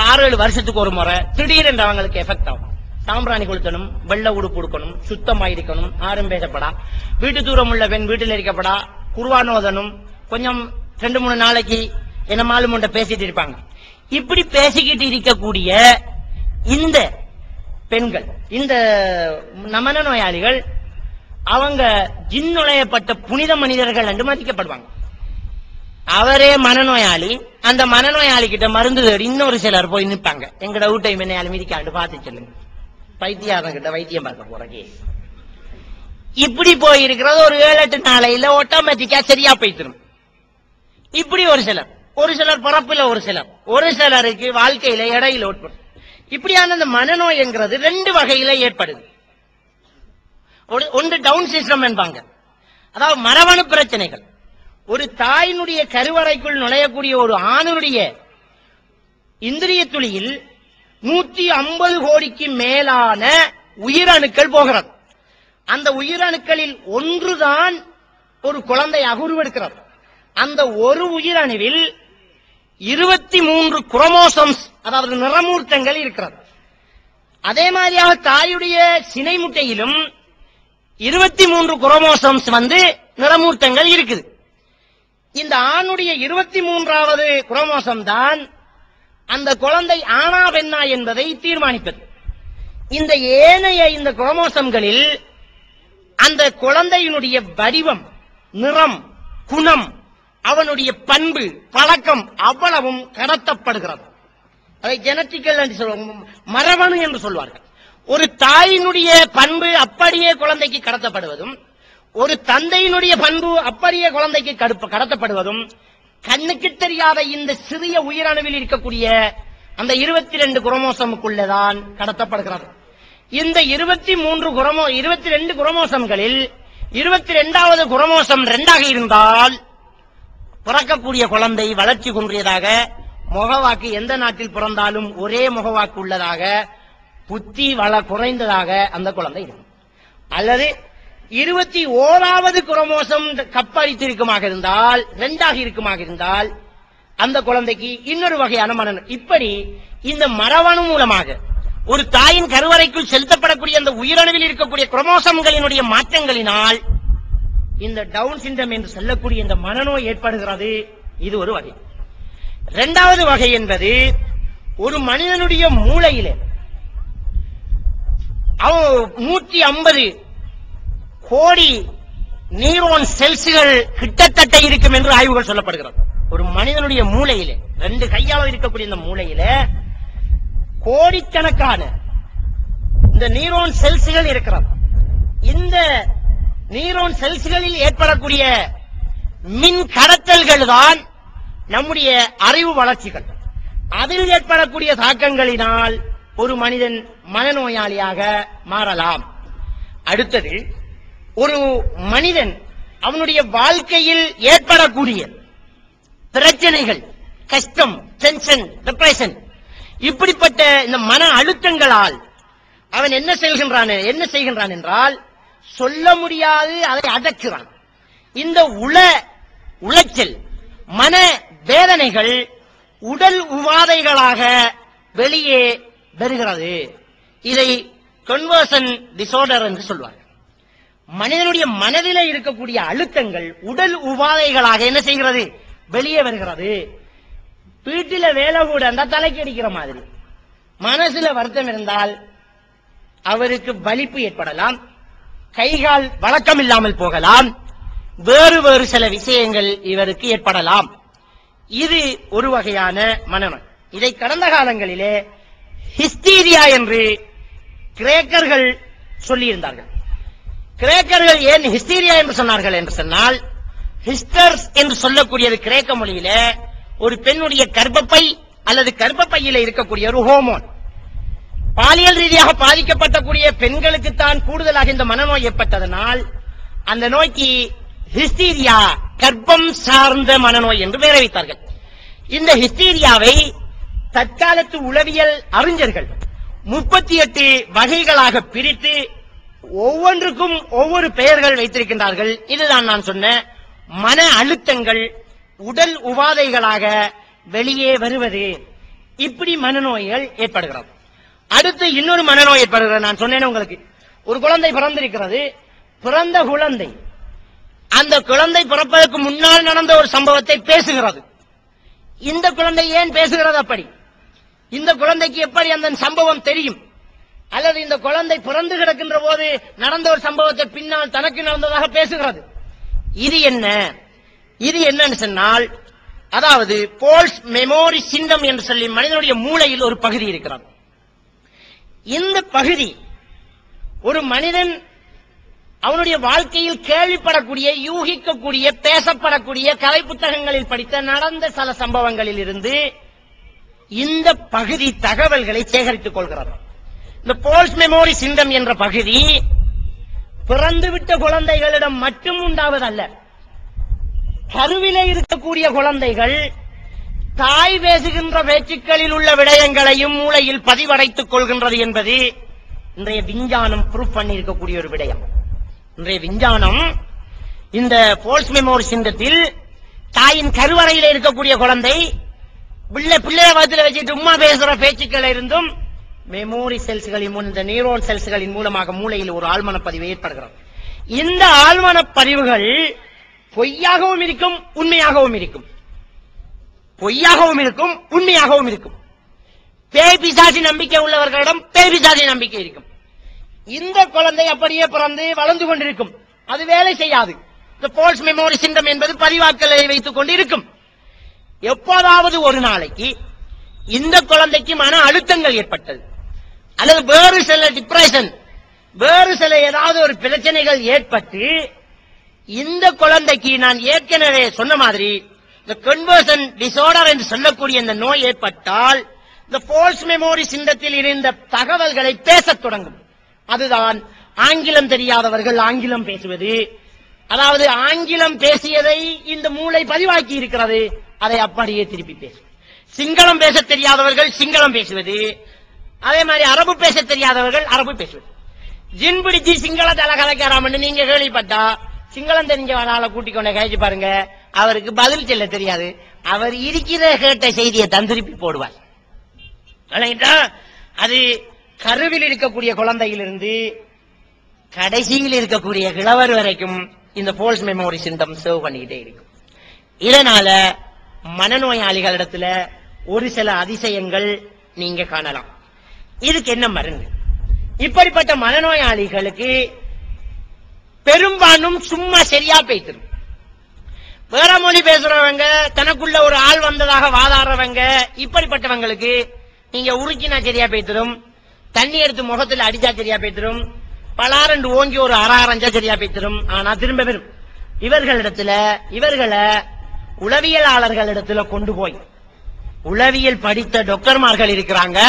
6-7 வருஷத்துக்கு ஒரு முறை திடீரென்று அவங்களுக்கு எஃபெக்ட் ஆகும். சாம்பிராணி கொளுத்தணும், வெள்ள உடுப்பு உடுக்கணும், சுத்தமாக இருக்கணும், ஆரும் பேசப்படா, வீட்டு தூரம் உள்ள பெண் வீட்டில் இருக்கப்படா, குர்ஆனோதனும், கொஞ்சம் 2-3 நாளைக்கு என்ன மாலும் உண்ட பேசிட்டு இருப்பாங்க. இப்படி பேசிக்கிட்டு இருக்கக்கூடிய இந்த பெண்கள், இந்த நமன நோயாளிகள், அவங்க ஜின்னுளையப்பட்ட புனித மனிதர்கள் என்று மதிக்கப்படுவாங்க. அவரே மனநோயாளி, அந்த மனநோயாளி கிட்ட மருந்து தேடி இன்னொரு சிலர் போய் நிற்பாங்க. எங்கட வீட்டை என்னையாலும் மிதிக்காண்டு பார்த்து சொல்லுங்க, பைத்தியாரன் கிட்ட வைத்தியம் பார்க்க போற கேஸ். இப்படி போயிருக்கிறது ஒரு 7-8 நாளையில ஆட்டோமேட்டிக்கா சரியா போய்த்திரும். இப்படி ஒரு சிலர் பிறப்புல, ஒரு சிலருக்கு வாழ்க்கையில இடையில ஏற்படும். இப்படியான அந்த மனநோய் என்கிறது 2 வகையில ஏற்படுது. ஒன்று டவுன் சிஸ்டம் என்பாங்க, அதாவது மரபணு பிரச்சனைகள். ஒரு தாயினுடைய கருவறைக்குள் நுழையக்கூடிய ஒரு ஆணுடைய இந்திரிய துளியில் 150 கோடிக்கு மேலான உயிரணுக்கள் போகிறது. அந்த உயிரணுக்களில் ஒன்றுதான் ஒரு குழந்தையாக உருவெடுக்கிறது. அந்த ஒரு உயிரணுவில் 23 குரோமோசோம்ஸ், அதாவது நிறமூர்த்தங்கள் இருக்கிறது. அதே மாதிரியாக தாயுடைய சினை முட்டையிலும் 23 குரோமோசோம்ஸ் நிறமூர்த்தங்கள் இருக்குது. இந்த ஆணுடைய 23வது குரோமோசோம் தான் அந்த குழந்தை ஆனா பெண்ணா என்பதை தீர்மானிப்பது. இந்த ஏனைய இந்த குரோமோசோம்களில் அந்த குழந்தையினுடைய வடிவம், நிறம், குணம், அவனுடைய பண்பு, பழக்கம் அவ்வளவும் கடத்தப்படுகிறது. அதை ஜெனட்டிக்கல் என்று சொல்லுவாங்க, மரபணு என்று சொல்வார்கள். ஒரு தாயினுடைய பண்பு அப்படியே குழந்தைக்கு கடத்தப்படுவதும், ஒரு தந்தையினுடைய பண்பு அப்படியே குழந்தைக்கு கடத்தப்படுவதும் கண்ணுக்கு தெரியாத இந்த சிறிய உயிரணுவில் இருக்கக்கூடிய அந்த 22 குரோமோசோமுக்குள்ளதான் கடத்தப்படுகிறது. இந்த 22 குரோமோசோம்களில் 22வது குரோமோசோம் 2ஆக இருந்தால் பிறக்கக்கூடிய குழந்தை வளர்ச்சி குன்றியதாக, முகவாக்கு எந்த நாட்டில் பிறந்தாலும் ஒரே முகவாக்கு உள்ளதாக, புத்தி குறைந்ததாக அந்த குழந்தை இருக்கும். அல்லது 21வது குரோமோசோம் கப்பளித்திருக்குமாக இருந்தால், 2ஆக இருக்குமாக இருந்தால் அந்த குழந்தைக்கு இன்னொரு வகையான மனநோய். இப்படி இந்த மரபணு மூலமாக ஒரு தாயின் கருவறைக்குள் செலுத்தப்படக்கூடிய அந்த உயிரணுவில் இருக்கக்கூடிய குரோமோசோம்களினுடைய மாற்றங்களினால் இந்த டவுன் சிண்ட்ரோம் என்று சொல்லக்கூடிய இந்த மனநோய் ஏற்படுகிறது. இது ஒரு வகை. 2வது வகை என்பது ஒரு மனிதனுடைய மூளையிலே 150 கோடி நியூரான் செல்ஸ்கள் கிட்டத்தட்ட இருக்கும் என்று ஆய்வுகள் சொல்லப்படுகிறது. ஒரு மனிதனுடைய மூளையில 2 கையால இருக்கக்கூடிய இந்த மூளையில கோடிக்கணக்கான இந்த நியூரான் செல்ஸ்கள் இருக்கிறது. இந்த நியூரான் செல்ஸ்களில் ஏற்படக்கூடிய மின் கடத்தல்கள் தான் நம்முடைய அறிவு வளர்ச்சிகள். அதில் ஏற்படக்கூடிய தாக்கங்களினால் ஒரு மனிதன் மனநோயாளியாக மாறலாம். அடுத்தது, ஒரு மனிதன் அவனுடைய வாழ்க்கையில் ஏற்படக்கூடிய பிரச்சனைகள், கஷ்டம், டென்ஷன், டிப்ரெஷன், இப்படிப்பட்ட இந்த மன அழுத்தங்களால் அவன் என்ன செய்கின்றான் என்றால் சொல்ல முடியாது, அதை அடக்குறான். இந்த உளைச்சல், மன வேதனைகள் உடல் உபாதைகளாக வெளியே வருகிறது. இதை கன்வர்ஷன் டிசார்டர் என்று சொல்வார்கள். மனிதனுடைய மனதிலே இருக்கக்கூடிய அழுத்தங்கள் உடல் உபாதைகளாக என்ன செய்கிறது? வெளியே வருகிறது. வீட்டில வேலை கூட அந்த தலைக்கு அடிக்கிற மாதிரி, மனசுல வருத்தம் இருந்தால் அவருக்கு வலிப்பு ஏற்படலாம், கைகால் வழக்கம் இல்லாமல் போகலாம், வேறு வேறு சில விஷயங்கள் இவருக்கு ஏற்படலாம். இது ஒரு வகையான மனநோய். இதை கடந்த காலங்களிலே ஹிஸ்டீரியா என்று கிரேக்கர்கள் சொல்லியிருந்தார்கள். கிரேக்கர்கள் ஏன் ஹிஸ்டீரியா என்று சொன்னார்கள் என்று சொன்னால், ஹிஸ்டர்ஸ் என்று சொல்லக்கூடியது கிரேக்க மொழியில ஒரு பெண்ணுடைய கர்ப்பப்பை அல்லது கர்ப்பப்பையில இருக்கக்கூடிய ஒரு ஹோமோன். பாலியல் ரீதியாக பாதிக்கப்பட்டக்கூடிய பெண்களுக்கு தான் கூடுதலாக இந்த மனநோய் ஏற்பட்டதனால் அந்த நோய்க்கு ஹிஸ்டீரியா, கர்ப்பம் சார்ந்த மனநோய் என்று பெயர் வைத்தார்கள். இந்த ஹிஸ்டீரியாவை தற்காலத்து உளவியல் அறிஞர்கள் 38 வகைகளாக பிரித்து ஒவ்வொன்றுக்கும் ஒவ்வொரு பெயர்கள் வைத்திருக்கின்றார்கள். இதுதான் நான் சொன்ன மன அழுத்தங்கள் உடல் உபாதைகளாக வெளியே வருவது. இப்படி மனநோய்கள் ஏற்படுகிறது. அடுத்து இன்னொரு மனநோய் ஏற்படுகிறது. நான் சொன்னேன் உங்களுக்கு, ஒரு குழந்தை பிறந்திருக்கிறது. பிறந்த குழந்தை அந்த குழந்தை பிறப்பதற்கு முன்னால் நடந்த ஒரு சம்பவத்தை பேசுகிறது. இந்த குழந்தை ஏன் பேசுகிறது? அப்படி இந்த குழந்தைக்கு எப்படி அந்த சம்பவம் தெரியும்? அல்லது இந்த குழந்தை பிறந்து கிடக்கின்ற போது நடந்த ஒரு சம்பவத்தை பின்னால் தனக்கு நடந்ததாக பேசுகிறது. இது என்னன்னு சொன்னால், அதாவது போல்ஸ் மெமோரி சிண்டம் என்று சொல்லி மனிதனுடைய மூளையில் ஒரு பகுதி இருக்கிறது. இந்த பகுதி ஒரு மனிதன் அவனுடைய வாழ்க்கையில் கேள்விப்படக்கூடிய, யூகிக்கக்கூடிய, பேசப்படக்கூடிய, கலை புத்தகங்களில் படித்த நடந்த சில சம்பவங்களில் இருந்து இந்த பகுதி தகவல்களை சேகரித்துக் கொள்கிறது. இந்த போல்ஸ் மெமோரி சிண்டம் என்ற பகுதி பிறந்துவிட்ட குழந்தைகளிடம் மட்டும் உண்டாவதல்ல. கருவிலே இருக்கக்கூடிய குழந்தைகள் தாய் பேசுகின்ற பேச்சுக்களில் உள்ள விடயங்களையும் மூளையில் பதிவடைத்துக் கொள்கின்றது என்பது இன்றைய விஞ்ஞானம் ப்ரூவ் பண்ணி இருக்கக்கூடிய ஒரு விடயம். இன்றைய விஞ்ஞானம் இந்த போல்ஸ் மெமோரி சிண்டத்தில் தாயின் கருவறையில் இருக்கக்கூடிய குழந்தை பிள்ளைய வயதில் வச்சுட்டு உமா பேசுற பேச்சுக்கள் இருந்தும் மெமோரி செல்ஸ்களின் இந்த நியூரான் செல்ஸ்களின் மூலமாக மூளையில் ஒரு ஆழ்மன பதிவு ஏற்படுகிறது. இந்த ஆழ்மன பதிவுகள் பொய்யாகவும் இருக்கும், உண்மையாகவும் இருக்கும். பொய்யாகவும் இருக்கும், உண்மையாகவும் இருக்கும். பேய் பிசாசி நம்பிக்கை உள்ளவர்களிடம் பேய் பிசாசி நம்பிக்கை இருக்கும். இந்த குழந்தை அப்படியே பிறந்து வளர்ந்து கொண்டிருக்கும், அது வேலை செய்யாது. இந்த போல்ஸ் மெமோரி சிண்டம் என்பது பதிவாக்கலை வைத்துக் கொண்டு இருக்கும். எப்போதாவது ஒரு நாளைக்கு இந்த குழந்தைக்கு மன அழுத்தங்கள் ஏற்பட்டது, அல்லது வேறு சில டிப்ரெஷன், வேறு சில ஏதாவது ஒரு பிரச்சனைகள் ஏற்பட்டு இந்த குழந்தைக்கு நான் ஏற்கனவே சொன்ன மாதிரி இந்த கன்வர்ஷன் டிசார்டர் என்று சொல்லக்கூடிய இந்த நோய் ஏற்பட்டால் இந்த போல்ஸ் மெமோரி சிண்டத்தில் இருந்த தகவல்களை பேசத் தொடங்கும். அதுதான் ஆங்கிலம் தெரியாதவர்கள் ஆங்கிலம் பேசுவது. அதாவது ஆங்கிலம் பேசியதை இந்த மூளை பதிவாக்கி இருக்கிறது, அதை அப்படியே திருப்பி பேசும். சிங்களம் பேச தெரியாதவர்கள் சிங்களம் பேசுவது, அதே மாதிரி அரபு பேச தெரியாதவர்கள் அரபு பேசுவது. ஜின் பிடிச்சி சிங்களத்தை கலைக்காராமன்னு நீங்க கேள்விப்பட்டா சிங்களம் தெரிஞ்ச ஆளை கூட்டிக் கொண்ட கழிச்சு பாருங்க, அவருக்கு பதில் சொல்ல தெரியாது. அவர் இருக்கிற கேட்ட செய்தியை தான் திருப்பி போடுவார். அது கருவில் இருக்கக்கூடிய குழந்தையிலிருந்து கடைசியில் இருக்கக்கூடிய கிழவர் வரைக்கும் இந்த போல்ஸ் மெமோரி சிண்டம் சேவ் பண்ணிக்கிட்டே இருக்கும். இதனால மனநோயாளிகளிடத்துல ஒரு சில அதிசயங்கள் நீங்க காணலாம். இதுக்கு என்ன மருந்து? இப்படிப்பட்ட மனநோயாளிகளுக்கு பெரும்பாலும் சும்மா சரியா பேசிடும். வேற மொழி பேசுறவங்க, தனக்குள்ள ஒரு ஆள் வந்ததாக வாதாடுறவங்க, இப்படிப்பட்டவங்களுக்கு நீங்க உருக்கினா சரியா பேசிடும், தண்ணி எடுத்து முகத்துல அடிச்சா சரியா பேசிடும், பலாரண்டு ஓங்கி ஒரு அரைஞ்சா சரியா பேசிடும். ஆனா திரும்ப வரும். இவர்களை உளவியலாளர்களிடத்துல கொண்டு போய், உளவியல் படித்த டாக்டர்மார்கள் இருக்கிறாங்க,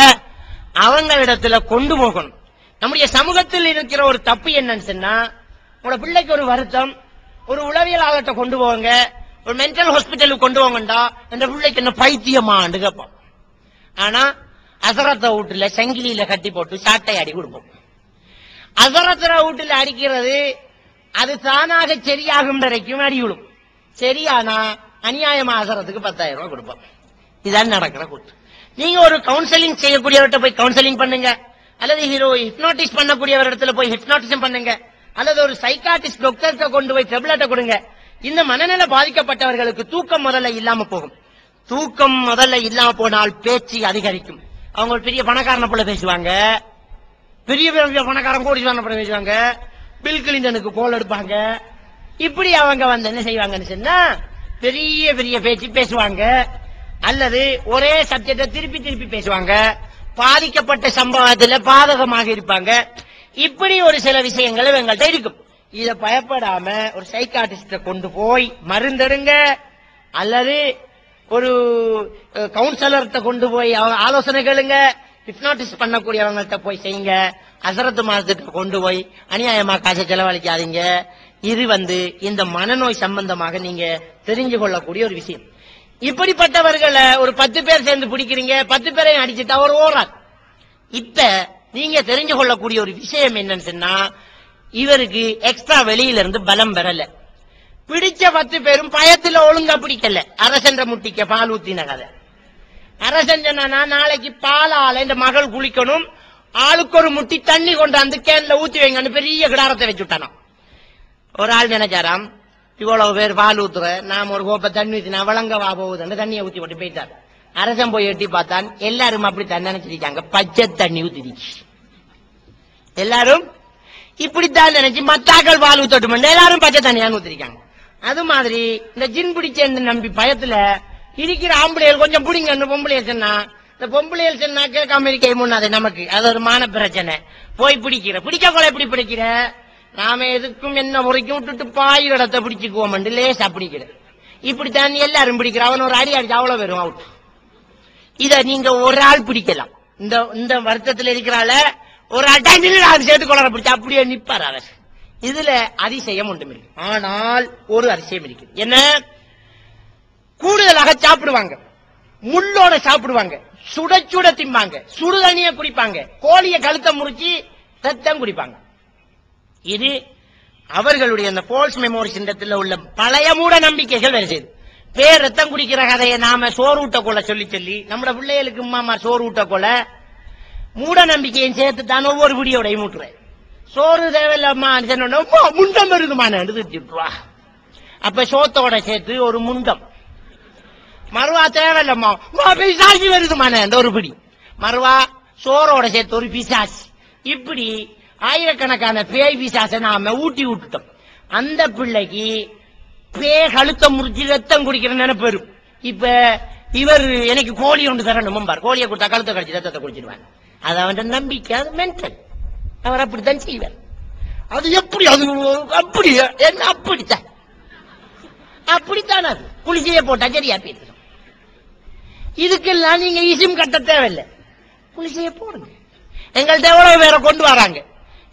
அவங்களிடத்துல கொண்டு போகணும். நம்முடைய சமூகத்தில் இருக்கிற ஒரு தப்பு என்னன்னு சொன்னா, உங்களோட பிள்ளைக்கு ஒரு வருத்தம், ஒரு உளவியலாளர்கிட்ட கொண்டு போவாங்க, ஒரு மென்டல் ஹாஸ்பிட்டலுக்கு கொண்டு போங்கண்டா, அந்த பிள்ளைக்கு என்ன பைத்தியமான்னு கேட்போம். ஆனா அசரத்த வீட்டுல சங்கிலியில கட்டி போட்டு சாட்டை அடி கொடுப்போம். அசரத்திர வீட்டுல அடிக்கிறது அது தானாக சரியாகும் வரைக்கும் அடிவிடும். சரியானா அநியாயமா அசரத்துக்கு 10,000 ரூபாய் கொடுப்போம். இதான் நடக்கிற கூட்டு. நீங்க ஒரு கவுன்சிலிங் செய்யக்கூடியவர்கிட்ட போய் கவுன்சிலிங் பண்ணுங்க, அல்லது ஹிப்னோட்டிஸ் பண்ணக்கூடியவர் இடத்துல போய் ஹிப்னோட்டிசம் பண்ணுங்க, அல்லது ஒரு சைக்காட்டிஸ்ட் டாக்டர்கிட்ட கொண்டு போய் டெப்லெட்டை கொடுங்க. இந்த மனநல பாதிக்கப்பட்டவர்களுக்கு தூக்கம் முதல்ல இல்லாம போகும். தூக்கம் முதல்ல இல்லாம போனால் பேச்சு அதிகரிக்கும். அவங்க ஒரு பெரிய பணக்காரனை போல பேசுவாங்க, பெரிய பெரிய பணக்காரன் கோடீஸ்வரனை போல பேசுவாங்க, பில் கிளின்டனுக்கு கோல் எடுப்பாங்க. இப்படி அவங்க வந்து என்ன செய்வாங்கன்னு சொன்னா, பெரிய பெரிய பேச்சு பேசுவாங்க, அல்லது ஒரே சப்ஜெக்ட திருப்பி திருப்பி பேசுவாங்க, பாதிக்கப்பட்ட சம்பவத்தில் பாதகமாக இருப்பாங்க. இப்படி ஒரு சில விஷயங்கள் எங்கள்கிட்ட இருக்கும். இத பயப்படாம ஒரு சைக்காட்டிஸ்ட கொண்டு போய் மருந்தெடுங்க, அல்லது ஒரு கவுன்சிலர்கிட்ட கொண்டு போய் அவங்க ஆலோசனை கேளுங்க, ஹிப்னோட்டிஸ் பண்ணக்கூடியவங்கள்ட்ட போய் செய்யுங்க. அசரத்து மாதத்துக்கு கொண்டு போய் அநியாயமா காசை செலவழிக்காதீங்க. இது இந்த மனநோய் சம்பந்தமாக நீங்க தெரிஞ்சு கொள்ளக்கூடிய ஒரு விஷயம். இப்படிப்பட்டவர்களை ஒரு 10 பேர் சேர்ந்து பிடிக்கிறீங்க, 10 பேரையும் அடிச்சுட்டு அவர் ஓடுறார். இப்ப நீங்க தெரிஞ்சு கொள்ளக்கூடிய ஒரு விஷயம் என்னன்னு சொன்னா, இவருக்கு எக்ஸ்ட்ரா வெளியில இருந்து பலம் வரல. பிடிச்ச 10 பேரும் பயத்துல ஒழுங்கா பிடிக்கல. அரசன்ற முட்டிக்க பால் ஊத்தின கதை. அரசன் சொன்னா, நாளைக்கு பாலால இந்த மகள் குளிக்கணும், ஆளுக்கு ஒரு முட்டி தண்ணி கொண்டாந்து கேன்ல ஊத்தி வைங்கன்னு பெரிய கிடாரத்தை வச்சுட்டானா. ஒரு ஆள் நினைச்சாராம், இவ்வளவு பேர் பால் ஊத்துற, நாம ஒரு கோப்பை தண்ணி ஊத்தினா வழங்கவா போகுதுன்னு தண்ணியை ஊத்தி போட்டு போயிட்டார். அரசன் போய் எட்டி பார்த்தான், எல்லாரும் அப்படித்தான் நினைச்சிருக்காங்க, பச்சை தண்ணி ஊத்திடுச்சு. எல்லாரும் இப்படித்தான் நினைச்சு மத்தாக்கள் பால் ஊத்தட்டும், எல்லாரும் பச்சை தண்ணியான்னு ஊத்திருக்காங்க. அது மாதிரி இந்த ஜின் பிடிச்ச நம்பி பயத்துல இருக்கிற ஆம்பளைகள் கொஞ்சம் பிடிங்கன்னு பொம்பளையல் சொன்னா, இந்த பொம்பளையல் சொன்னா கேட்காம இருக்க முன்னாது நமக்கு அது ஒரு மான பிரச்சனை. போய் பிடிக்க கொலை எப்படி பிடிக்கிற, நாம எதுக்கும் என்ன முறைக்கும் விட்டுட்டு பாய் இடத்தை பிடிச்சுக்குவோம், லேசா பிடிக்கிற. இப்படித்தான் எல்லாரும் பிடிக்கிற. அவன் ஒரு அடி அடிச்சு அவ்வளவு வரும் அவுட். இத நீங்க ஒரு ஆள் பிடிக்கலாம். இந்த வருத்தத்தில் இருக்கிறால ஒரு ஆள் சேர்த்து கொள்ள பிடிச்சா அப்படியே நிப்பார் அவர். இதுல அதிசயம் ஒன்றும் இருக்கு. ஆனால் ஒரு அதிசயம் இருக்கு. என்ன? கூடுதலாக சாப்பிடுவாங்க, முள்ளோட சாப்பிடுவாங்க, சுட சுட திம்பாங்க, சுடுதண்ணிய குடிப்பாங்க, கோழிய கழுத்தை முறிச்சு ரத்தம் குடிப்பாங்க. இது அவர்களுடைய அந்த போல்ஸ் மெமோரி சிண்டத்தில் உள்ள பழைய மூட நம்பிக்கைகள் வேலை செய்யுது. பேர் ரத்தம் குடிக்கிற கதையை நாம சோறு ஊட்ட கொள்ள சொல்லி நம்ம பிள்ளைகளுக்கு மாமா சோறு ஊட்ட கொள்ள மூட நம்பிக்கையும் சேர்த்து தான் ஒவ்வொரு வீடியோடையும் ஊட்டுறேன். சோறு தேவையில்லம்மா முண்டம் வருதுமான திட்டுவா. அப்ப சோத்தோட சேர்த்து ஒரு முண்டம். மறுவா தேவையில்லம்மா பிசாசி வருதுமான ஒரு பிடி. மறுவா சோரோட சேர்த்து ஒரு பிசாசி. இப்படி ஆயிரக்கணக்கான பேய் பிசாசை நாம ஊட்டி விட்டுட்டோம். அந்த பிள்ளைக்கு பேய் கழுத்தை முறிச்சு ரத்தம் குடிக்கிற நினைப்பு வரும். இப்ப இவர் எனக்கு கோழி ஒன்று தரணும் பார், கோழியை கொடுத்தா கழுத்தை கடிச்சு ரத்தத்தை குடிச்சிருவாங்க. அது அவன் நம்பிக்கை, அது மென்டல். அவர் அப்படித்தான் செய்வார். அது எப்படி? அது அப்படி என்ன? அப்படித்தான் அது குளிசைய போட்டா சரியா பேசுறோம். இதுக்கெல்லாம் நீங்க இசிம் கட்ட தேவையில்லை, குளிசைய போடுங்க. எங்கள்கிட்ட எவ்வளவு பேரை கொண்டு வராங்க,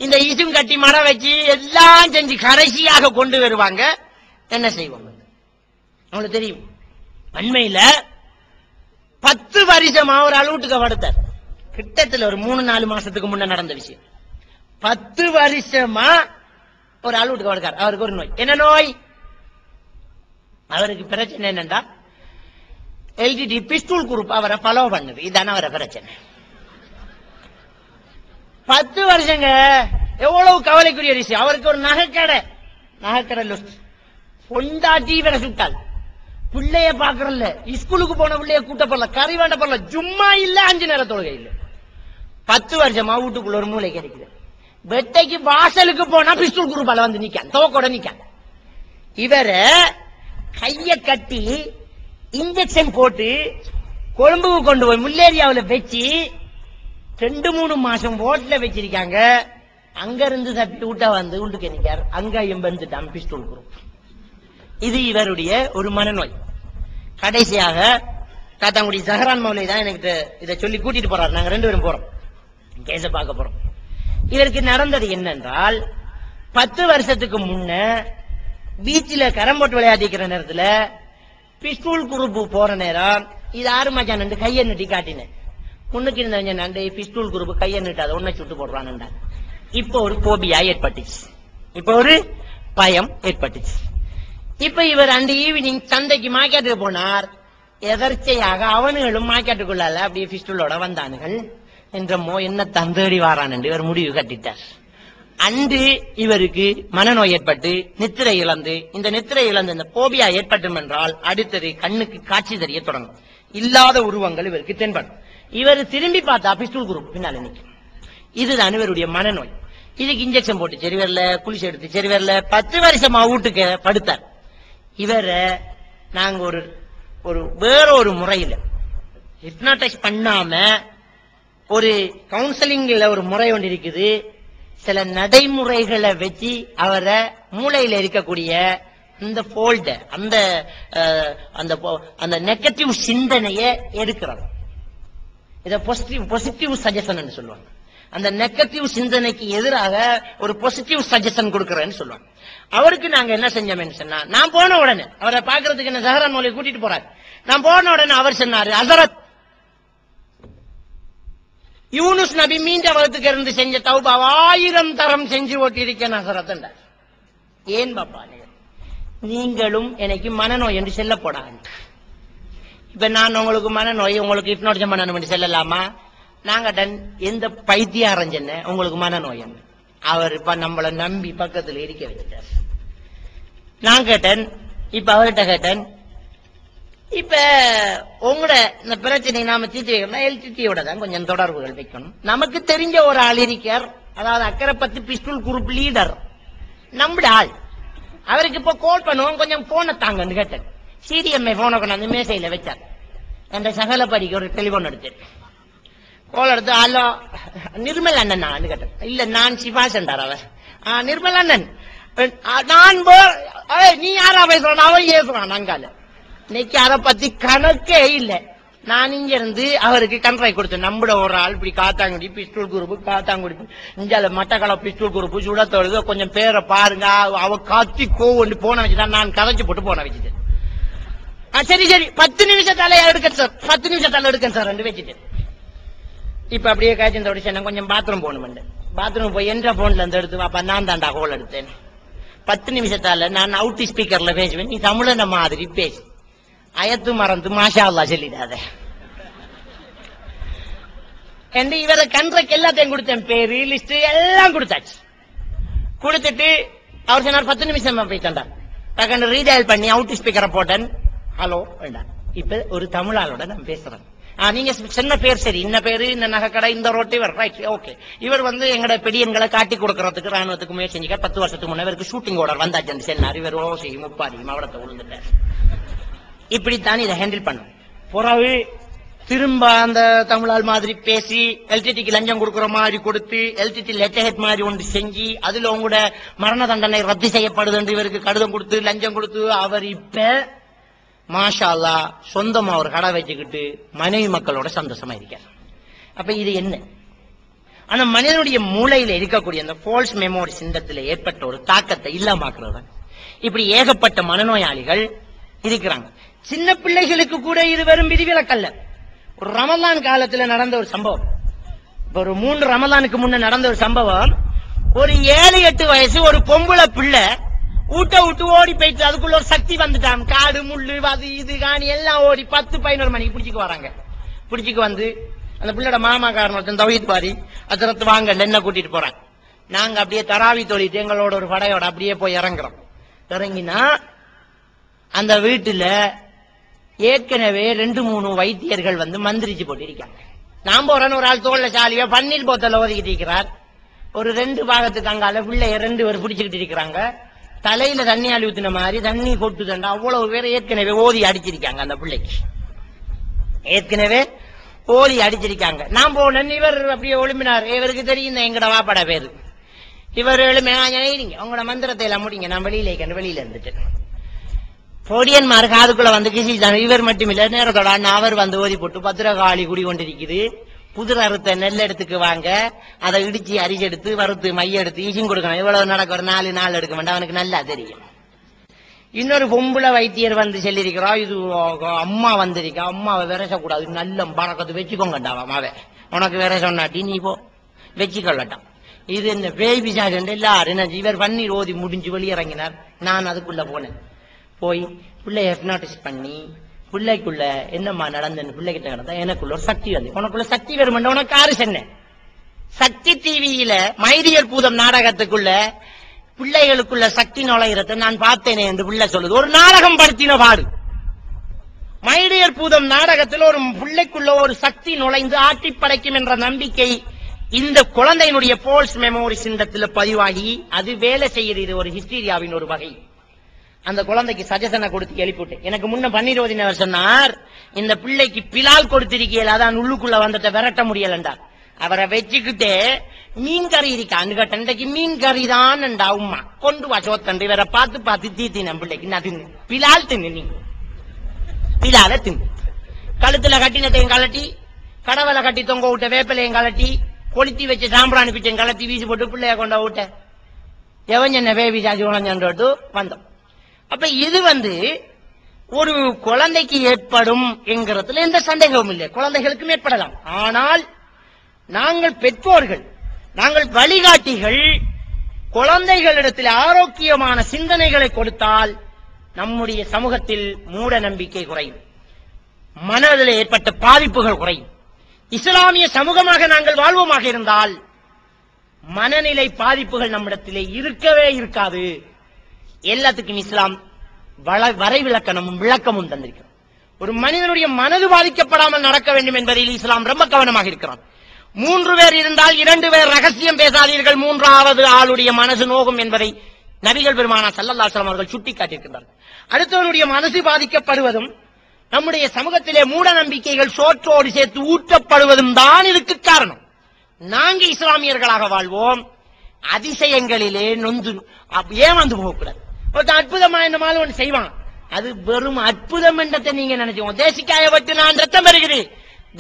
இந்த இசிம் கட்டி மரம் வச்சு எல்லாம் செஞ்சு கடைசியாக கொண்டு வருவாங்க. என்ன செய்வாங்க அவங்களுக்கு தெரியும். அண்மையில 10 வருஷமா ஒரு அலுவட்டுக்கு படுத்தார். கிட்டத்தில் ஒரு 3-4 மாசத்துக்கு முன்ன நடந்த விஷயம். 10 வருஷமா ஒரு அலுவட்டுக்கு படுக்கார். அவருக்கு ஒரு நோய். என்ன நோய்? அவருக்கு பிரச்சனை என்னண்டா, எல்டிடி பிஸ்டூல் குரூப் அவரை ஃபாலோ பண்ணுது. இதான அவரை பிரச்சனை. 10 வருஷங்க எவ்வளவு கவலைக்குரிய விஷயம். அவருக்கு ஒரு நகைக்கடை பொண்டாட்டி வேற சுட்டால், பிள்ளைய பாக்குறல்ல, ஸ்கூலுக்கு போன பிள்ளைய கூட்ட போடல, கறி வேண்ட போடல, சும்மா இல்ல 5 நேர தொழுகை இல்ல. 10 வருஷமா வீட்டுக்குள்ள ஒரு மூளை கிடைக்குது. வெட்டைக்கு வாசலுக்கு போனா பிஸ்டல் குரூப்பால வந்து நிக்க தோக்கோட நிக்க. இவரை கைய கட்டி இன்ஜெக்ஷன் போட்டு கொழும்புக்கு கொண்டு போய் முல்லேரியாவில் வச்சு 2-3 மாசம் ஓட்டுல வச்சிருக்காங்க. அங்க இருந்து தப்பி விட்டா வந்து உண்டுக்கு நிக்கார். அங்க எம்பந்துட்டான் பிஸ்டல் குரூப். இது இவருடைய ஒரு மனநோய். கடைசியாக காத்தாங்குடி ஜஹரான் மௌலை தான் எனக்கு இதை சொல்லி கூட்டிட்டு போறாரு. நாங்க 2 பேரும் போறோம், கேஸ பார்க்க போறோம். இதற்கு நடந்தது என்னென்றால் 10 வருஷத்துக்கு முன்ன பீச்சில் கரம் போட்டு விளையாடிக்கிற நேரத்துல பிஸ்டூல் குரூப் போற நேரம் இது 6 மச்சான் கையை நீட்டி காட்டினேன். முன்னுக்கு இருந்த நண்டு பிஸ்டூல் குரூப் கையை நீட்டாத உன்னை சுட்டு போடுறான். இப்ப ஒரு போபியா ஏற்பட்டுச்சு, இப்ப ஒரு பயம் ஏற்பட்டுச்சு. இப்ப இவர் அன்று ஈவினிங் சந்தைக்கு மார்க்கெட்டுக்கு போனார். எதர்ச்சையாக அவனுகளும் மார்க்கெட்டுக்குள்ளால அப்படியே பிஸ்டூலோட வந்தானுகள். என்றமோ என்ன தந்தேடி வாரான் என்று இவர் முடிவு கட்டிட்டார். அன்று இவருக்கு மனநோய் ஏற்பட்டு நித்திரை இழந்து, இந்த நித்திரை இழந்து இந்த போபியா ஏற்பட்டும் என்றால் அடுத்தது கண்ணுக்கு காட்சி தெரிய தொடங்கும். இல்லாத உருவங்கள் இவருக்கு தென்படும். இவர் திரும்பி பார்த்தா பிஸ்டூல் குரூப் பின்னால நிற்கும். இதுதான் இவருடைய மனநோய். இதுக்கு இன்ஜெக்ஷன் போட்டு சரி வரல, குளிச்சு எடுத்து சரி வரல, 10 வருஷமா வீட்டுக்கு படுத்தார். இவரை நாங்க ஒரு வேற ஒரு முறையில் ஹிப்னாடைஸ் பண்ணாம ஒரு கவுன்சிலிங்ல ஒரு முறை ஒன்று இருக்குது. சில நடைமுறைகளை வச்சு அவரை மூளையில இருக்கக்கூடிய அந்த போல்ட அந்த நெகட்டிவ் சிந்தனையை எடுக்கிறார். இத பாசிட்டிவ் சஜஷன் சொல்லுவாங்க. அந்த நெகட்டிவ் சிந்தனைக்கு எதிராக ஒரு பாசிட்டிவ் சஜஷன் கொடுக்கறேன்னு சொல்லுவாங்க. அவருக்கு நாங்க என்ன செஞ்சோம்னு சொன்னா, நான் போன உடனே அவரை பாக்குறதுக்கு என்ன ஜஹரான் மௌலை கூட்டிட்டு போறாரு. நான் போன உடனே அவர் சொன்னாரு, ஹஸரத் யூனுஸ் நபி மீண்ட வகுத்துக்கு இருந்து செஞ்ச தௌபா 1000 தரம் செஞ்சு ஓட்டியிருக்கேன் ஹஸரத். ஏன் பாப்பா நீங்களும் எனக்கு மனநோய் என்று செல்ல போடாங்க. இப்ப நான் உங்களுக்கு மனநோய், உங்களுக்கு ஹிப்னோட்டிசம் பண்ணணும் என்று செல்லலாமா? நாங்க எந்த பைத்தியாரம் சொன்ன உங்களுக்கு மனநோய்? அவர் இப்ப நம்மளை நம்பி பக்கத்தில் இருக்க வச்சுட்டார். நான் கேட்டேன், இப்ப அவர்கிட்ட கேட்டேன், இப்ப உங்களோட இந்த பிரச்சனை நாம தீர்த்து வைக்கணும், எல்டிடியோட தான் கொஞ்சம் தொடர்புகள் வைக்கணும். நமக்கு தெரிஞ்ச ஒரு ஆள் இருக்கார், அதாவது அக்கறை 10 பிஸ்டூல் குரூப் லீடர், நம்மள ஆள். அவருக்கு இப்ப கால் பண்ணுவோம், கொஞ்சம் போனை தாங்கன்னு கேட்டேன். சிடிஎம்ஐ போனை கொண்டாந்து மேசையில வச்சார். என்ற சகலப்படிக்கு ஒரு டெலிபோன் எடுத்தேன். கோல் எடுத்து, ஹலோ நிர்மல் அண்ணன் நான் கேட்டேன். இல்ல நான் சிவாஸ் என்றார் அவர். நிர்மல் அண்ணன் நான் நீ யாரா பேசுறான்? அவன் ஏசுறான் அங்கால. இன்னைக்கு அதை பத்தி கணக்கே இல்லை. நான் இங்க இருந்து அவருக்கு கண்ட்ராக்ட் கொடுத்தேன். நம்மள ஒரு ஆள் இப்படி காத்தாங்குடி பிஸ்டூல் குரூப், காத்தாங்குடி இஞ்சால மட்டக்கள பிஸ்டூல் குரூப் சுடத்தோடு கொஞ்சம் பேரை பாருங்க. அவ காத்தி கோவண்டு போன வச்சுதான் நான் கதைச்சு போட்டு போன வச்சுட்டேன். சரி சரி 10 நிமிஷத்தால எடுக்கேன் சார், 10 நிமிஷத்தால எடுக்கேன் சார் ரெண்டு வச்சுட்டு. இப்ப அப்படியே காய்ச்சல் சொன்ன கொஞ்சம் பாத்ரூம் போகணும். பாத்ரூம் போய் என்ற போன்ல இருந்து எடுத்து வாப்பா, நான் தாண்டா கோல் எடுத்தேன். 10 நிமிஷத்தால நான் அவுட் ஸ்பீக்கர்ல பேசுவேன், நீ தமிழன மாதிரி பேசு, அயத்து மறந்து மாஷா அல்லா சொல்லிடாத என்று இவரை கண்ட்ராக்ட் எல்லாத்தையும் கொடுத்தேன். பேரு லிஸ்ட் எல்லாம் கொடுத்தாச்சு. கொடுத்துட்டு அவர் சொன்னார் 10 நிமிஷம் போயிட்டான். டக்குன்னு ரீடயல் பண்ணி அவுட் ஸ்பீக்கரை போட்டேன். ஹலோ வேண்டாம், இப்ப ஒரு தமிழாளோட நான் பேசுறேன். நீங்க சின்ன பேர் சரி, இந்த பேரு இந்த நகைக்கடை இந்த ரோட்டு இவர் ரைட் ஓகே. இவர் வந்து எங்கட பெரியன்களை காட்டி கொடுக்கறதுக்கு ராணுவத்துக்கு முயற்சி செஞ்சுக்க 10 வருஷத்துக்கு முன்ன இவருக்கு ஷூட்டிங் ஆர்டர் வந்தாச்சு சொன்னார். இவர் ஓசி முப்பாடி மாவட்டத்தை விழுந்துட்டார். இப்படித்தான் இதை ஹேண்டில் பண்ணும். பிறகு திரும்ப அந்த தமிழால் மாதிரி பேசி எல்டிடிக்கு லஞ்சம் கொடுக்குற மாதிரி கொடுத்து எல்டிடி லெட்டர் மாதிரி ஒன்று செஞ்சு அதுல உங்களோட மரண தண்டனை ரத்து செய்யப்படுது என்று இவருக்கு கடிதம் கொடுத்து லஞ்சம் கொடுத்து அவர் இப்ப மாஷா அல்லா சொந்தமா ஒரு கடை வச்சுக்கிட்டு மனைவி மக்களோட சந்தோஷமா இருக்கார். அப்ப இது என்ன? ஆனா மனிதனுடைய மூளையில இருக்கக்கூடிய அந்த ஃபால்ஸ் மெமோரி சிந்தத்துல ஏற்பட்ட ஒரு தாக்கத்தை இல்லாமக்கிறது. இப்படி ஏகப்பட்ட மனநோயாளிகள் இருக்கிறாங்க. சின்ன பிள்ளைகளுக்கு கூட இது வெறும் விதிவிலக்கல்ல. ஒரு ரமலான் காலத்துல நடந்த ஒரு சம்பவம், ஒரு 3 ரமலானுக்கு முன்ன நடந்த ஒரு சம்பவம். ஒரு 7-8 வயசு ஒரு பொம்பளை பிள்ளை ஊட்ட விட்டு ஓடி போயிட்டு அதுக்குள்ள ஒரு சக்தி வந்துட்டான். காடு முள்ளு அது இது காணி எல்லாம் ஓடி 10-11 மணிக்கு பிடிச்சிக்கு வராங்க. பிடிச்சிக்கு வந்து அந்த பிள்ளையோட மாமா காரணம் தவீத் பாரி அத்தரத்து வாங்க என்ன கூட்டிட்டு போறாங்க. நாங்க அப்படியே தராவி தொழிட்டு எங்களோட ஒரு படையோட அப்படியே போய் இறங்குறோம். இறங்கினா அந்த வீட்டுல ஏற்கனவே 2-3 வைத்தியர்கள் வந்து மந்திரிச்சு போட்டு இருக்காங்க. நான் போறேன்னு ஒரு ஆள் தோல்ல சாலியா பன்னீர் போத்தல ஓதிக்கிட்டு இருக்கிறார். ஒரு 2 பாகத்துக்கு அங்கால பிள்ளைய 2 பேர் பிடிச்சுக்கிட்டு இருக்கிறாங்க. தலையில தண்ணி அள்ளி ஊத்தின மாதிரி தண்ணி கொட்டுதண்டா. அவ்வளவு பேர் ஏற்கனவே ஓதி அடிச்சிருக்காங்க. அந்த பிள்ளைக்கு ஏற்கனவே ஓதி அடிச்சிருக்காங்க. நான் போனேன். இவர் அப்படியே ஒளிம்பினார். இவருக்கு தெரியும் எங்கட வாப்பட பேரு. இவர் எழுமைங்க உங்களோட மந்திரத்தை எல்லாம் முடிங்க, நான் வெளியில இருந்துட்டு பொடியன்மாரு காதுக்குள்ள வந்து கிசிச்சாங்க. இவர் மட்டும் இல்ல, நேரத்தோட அவர் வந்து ஓதி போட்டு பத்திரகாளி குடி கொண்டிருக்குது. புதிர் அறுத்த நெல் எடுத்துக்கு வாங்க, அதை இடிச்சு அரிச்செடுத்து வறுத்து மைய எடுத்து ஈசிங் கொடுக்கணும். இவ்வளவு நடக்க ஒரு 4 நாள் எடுக்க வேண்டாம், அவனுக்கு நல்லா தெரியும். இன்னொரு பொம்புல வைத்தியர் வந்து சொல்லிருக்கிறா, இது அம்மா வந்திருக்கா, அம்மாவை விரசக்கூடாது, நல்ல பறக்கத்து வச்சுக்கோங்கண்டாவா அம்மாவை, உனக்கு விர சொன்னாட்டி நீ போ வச்சுக்கொள்ளட்டான். இது என்ன பேபி சாஜன் எல்லாரும் இவர் பன்னீர் ஓதி முடிஞ்சு வெளியிறங்கினார். நான் அதுக்குள்ள போனேன். போய் பிள்ளைய ஹிப்னாட்டிஸ் பண்ணி பிள்ளைக்குள்ள என்னம்மா நடந்தேன்னு பிள்ளைகிட்ட நடந்தா எனக்குள்ள ஒரு சக்தி வந்து, உனக்குள்ள சக்தி வரும், உனக்கு யாரு சொன்ன? சக்தி டிவியில மைடியர் பூதம் நாடகத்துக்குள்ள பிள்ளைகளுக்குள்ள சக்தி நுழைகிறத நான் பார்த்தேனே என்று பிள்ளை சொல்லுது. ஒரு நாடகம் படுத்தின பாடு. மைடியர் பூதம் நாடகத்தில் ஒரு பிள்ளைக்குள்ள ஒரு சக்தி நுழைந்து ஆட்டி படைக்கும் என்ற நம்பிக்கை இந்த குழந்தையினுடைய போல்ஸ் மெமோரி சிண்டத்துல பதிவாகி அது வேலை செய்யறது. ஒரு ஹிஸ்டீரியாவின் ஒரு வகை. அந்த குழந்தைக்கு சஜஷனை கொடுத்து எழுப்பிவிட்டு, எனக்கு முன்ன பன்னீர் ஓதினவர் சொன்னார், இந்த பிள்ளைக்கு பிலால் கொடுத்திருக்கீங்க, அதான் உள்ளுக்குள்ள வந்துட்ட விரட்ட முடியலண்டார். அவரை வச்சுக்கிட்டு மீன் கறி இருக்கான்னு கேட்டேன். மீன் கறி தான் உமா கொண்டு வா சோத்தண்டு. இவரை பார்த்து தீத்தின பிள்ளைக்கு நான் தின்னு பிலால் தின்னு, நீ பிலால தின்னு. கழுத்துல கட்டினத்தையும் கலட்டி, கடவுளை கட்டி தொங்க விட்ட வேப்பிலையும் கலட்டி, கொளுத்தி வச்ச சாம்பிராணி பிச்சையும் கலட்டி வீசி போட்டு பிள்ளைய கொண்ட விட்ட எவன் என்ன வேவி சாஜி உணஞ்சு வந்தோம். அப்ப இது ஒரு குழந்தைக்கு ஏற்படும் என்கிறதுல எந்த சந்தேகமும் இல்லை. குழந்தைகளுக்கும் ஏற்படலாம். ஆனால் நாங்கள் பெற்றோர்கள், நாங்கள் வழிகாட்டிகள் குழந்தைகளிடத்தில் ஆரோக்கியமான சிந்தனைகளை கொடுத்தால் நம்முடைய சமூகத்தில் மூட நம்பிக்கை குறையும், மனதில் ஏற்பட்ட பாதிப்புகள் குறையும். இஸ்லாமிய சமூகமாக நாங்கள் வாழ்வோமாக இருந்தால் மனநிலை பாதிப்புகள் நம்மிடத்திலே இருக்கவே இருக்காது. எல்லாத்துக்கும் இஸ்லாம் வரைவிலக்கணமும் விளக்கமும் தந்திருக்கிறது. ஒரு மனிதனுடைய மனது பாதிக்கப்படாமல் நடக்க வேண்டும் என்பதில் இஸ்லாம் ரொம்ப கவனமாக இருக்கிறார். 3 பேர் இருந்தால் 2 பேர் ரகசியம் பேசாதீர்கள், 3வது ஆளுடைய மனசு நோகும் என்பதை நபிகள் பெருமானார் ஸல்லல்லாஹு அலைஹி வஸல்லம் அவர்கள் சுட்டிக்காட்டியிருக்கிறார்கள். அடுத்தவனுடைய மனசு பாதிக்கப்படுவதும் நம்முடைய சமூகத்திலே மூட நம்பிக்கைகள் சோற்றோடு சேர்த்து ஊற்றப்படுவதும் தான் இதுக்கு காரணம். நாங்கள் இஸ்லாமியர்களாக வாழ்வோம், அதிசயங்களிலே நொந்து ஏமாந்து போகக்கூடாது. ஒருத்தன் அற்புதமா இந்த மாதிரி ஒன்று செய்வான், அது வெறும் அற்புதம் என்றதை நீங்க நினைச்சுவோம். தேசிக்காய வெட்டி நான் ரத்தம் எடுக்குது,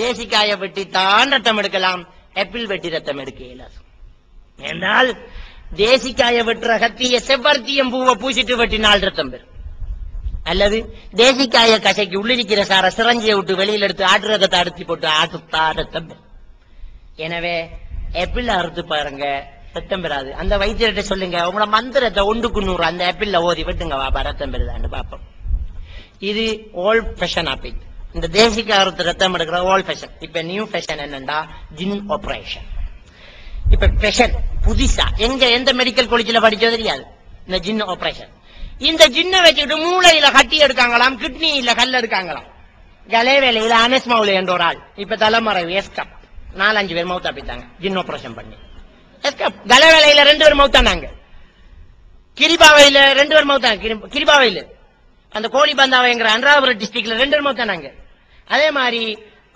தேசிக்காய வெட்டி தான் ரத்தம் எடுக்கலாம், ஆப்பிள் வெட்டி ரத்தம் எடுக்க இயலாது. என்றால் தேசிக்காய வெட்டுற கத்திய செவ்வர்த்தியம் பூவை பூசிட்டு வெட்டினால் ரத்தம் பெறும். அல்லது தேசிக்காய கசைக்கு உள்ளிருக்கிற சார சிரஞ்சியை விட்டு வெளியில் எடுத்து ஆட்டு ரத்தத்தை அறுத்தி போட்டு ஆட்டுத்தா ரத்தம் பெறும். எனவே ஆப்பிள் அறுத்து பாருங்க, ரத்தம் பெறாது. அந்த வைத்தியர்கிட்ட சொல்லுங்க, உங்களோட மந்திரத்தை 1க்கு 100 அந்த ஆப்பிள்ல ஓதி வெட்டுங்க, வாப்பா ரத்தம் பெறுதான்னு பாப்போம். இது ஓல்ட் ஃபேஷன் ஆப்பிள். இந்த தேசிக்க அறுத்து ரத்தம் எடுக்கிற ஓல்ட் ஃபேஷன். இப்ப நியூ ஃபேஷன் என்னண்டா ஜின் ஆபரேஷன். இப்ப ஃபேஷன் புதுசா எந்த மெடிக்கல் காலேஜ்ல படிச்சது தெரியாது இந்த ஜின் ஆபரேஷன். இந்த ஜின்னை வச்சுக்கிட்டு மூளையில கட்டி எடுக்காங்களாம், கிட்னியில கல் எடுக்காங்களாம். கலே வேலையில அனஸ்மௌலி என்ற ஒரு ஆள் இப்ப தலைமறைவு எஸ்கப் 4-5 பேர் மௌத்தா போயிட்டாங்க ஜின் ஆபரேஷன் பண்ணி. எஸ்கப் கலே வேலையில 2 பேர் மௌத்தானாங்க. கிரிபாவையில 2 பேர் மௌத்தாங்க. கிரிபாவையில அந்த கோழி பந்தாவைங்கிற அன்றாபுரம் டிஸ்ட்ரிக்ட்ல 2 பேர் மௌத்தானாங்க. அதே மாதிரி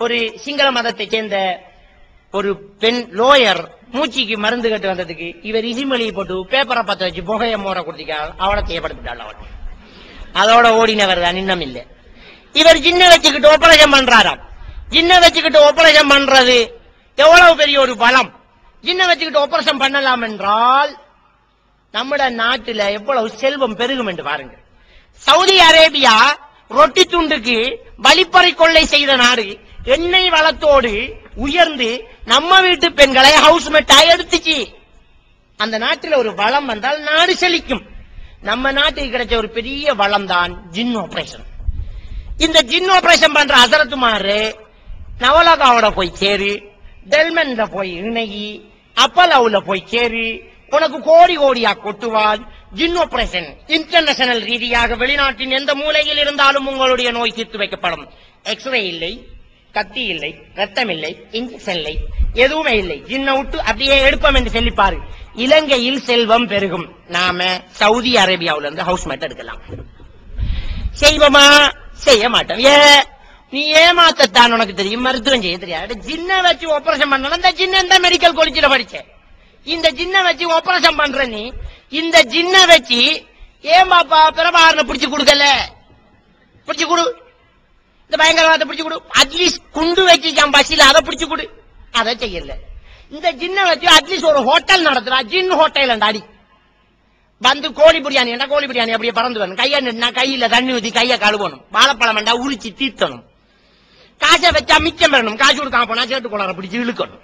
ஒரு சிங்கள மதத்தை சேர்ந்த ஒரு பெண் லோயர் மூச்சிக்கு மருந்து கட்டு வந்ததுக்கு இவர் இசிமொழியை போட்டு பேப்பரை பத்த வச்சு புகைய மோர கொடுத்திக்க அவளை தேவைப்பட்டுட்டாள். அவள் அதோட ஓடினவர் தான், இன்னும் இல்லை. இவர் ஜின்ன வச்சுக்கிட்டு ஆபரேஷன் பண்றாராம். ஜின்ன வச்சுக்கிட்டு ஆபரேஷன் பண்றது எவ்வளவு பெரிய ஒரு பலம். ஜின்ன வச்சுக்கிட்டு ஆபரேஷன் பண்ணலாம் என்றால் நம்மட நாட்டுல எவ்வளவு செல்வம் பெருகும் என்று பாருங்க. சவுதி அரேபியா ரொட்டி துண்டுக்கு வழிப்பறை கொள்ளை செய்த நாடு எண்ணெய் வளத்தோடு உயர்ந்து நம்ம வீட்டு பெண்களை ஹவுஸ்மேட்டா எடுத்துச்சு. அந்த நாட்டில் ஒரு வளம் வந்தால் நாடு செழிக்கும். நம்ம நாட்டுக்கு கிடைச்ச ஒரு பெரிய வளம் தான் ஜின் ஆபரேஷன். இந்த ஜின் ஆபரேஷன் பண்ற அசரத்துமாறு நவலகாவோட போய் சேரு, டெல்மென்ல போய் இணையி, அப்பலாவுல போய் சேரு, உனக்கு கோடி கோடியா கொட்டுவாள். ஜின் ஆபரேஷன் இன்டர்நேஷனல் ரீதியாக வெளிநாட்டின் எந்த மூலையில் இருந்தாலும் உங்களுடைய நோய் தீர்த்து வைக்கப்படும். எக்ஸ்ரே இல்லை, கத்தி இல்லை, ரத்தம் இல்லை, இன்ஜெக்ஷன் இல்லை, எதுவுமே இல்லை. ஜின்ன விட்டு அப்படியே எடுப்போம் என்று சொல்லி பாரு. இலங்கையில் செல்வம் பெருகும். நாம சவுதி அரேபியாவில இருந்து ஹவுஸ் மேட் எடுக்கலாம். செய்வோமா? செய்ய மாட்டோம். நீ ஏமாத்தான் உனக்கு தெரியும், மருத்துவம் செய்ய தெரியாது. ஜின்ன வச்சு ஆபரேஷன் பண்ணணும். இந்த ஜின்ன தான் மெடிக்கல் காலேஜில் படிச்சேன். இந்த ஜின்ன வச்சு ஆபரேஷன் பண்ற நீ இந்த ஜின்ன வச்சு ஏன் பாப்பா பிரபாகரனை பிடிச்சு கொடுக்கல? பிடிச்சு கொடு, இந்த பயங்கரவாதத்தை பிடிச்சு கொடு. அட்லீஸ்ட் குண்டு வச்சு பஸ்ல அதை பிடிச்சு கொடு. அதை செய்யல. இந்த ஜின்ன வச்சு அட்லீஸ்ட் ஒரு ஹோட்டல் நடத்துறா, ஜின் ஹோட்டல் அடி வந்து கோழி பிரியாணி என்ன கோழி பிரியாணி அப்படியே பறந்து வரணும். கையை நின்னா கையில தண்ணி ஊத்தி கையை கழுவணும். வாழைப்பழம் வேண்டா உரிச்சு தீர்த்தணும். காசை வச்சா மிச்சம் பெறணும். காசு கொடுக்காம போனா சேட்டு கோளார பிடிச்சு இழுக்கணும்.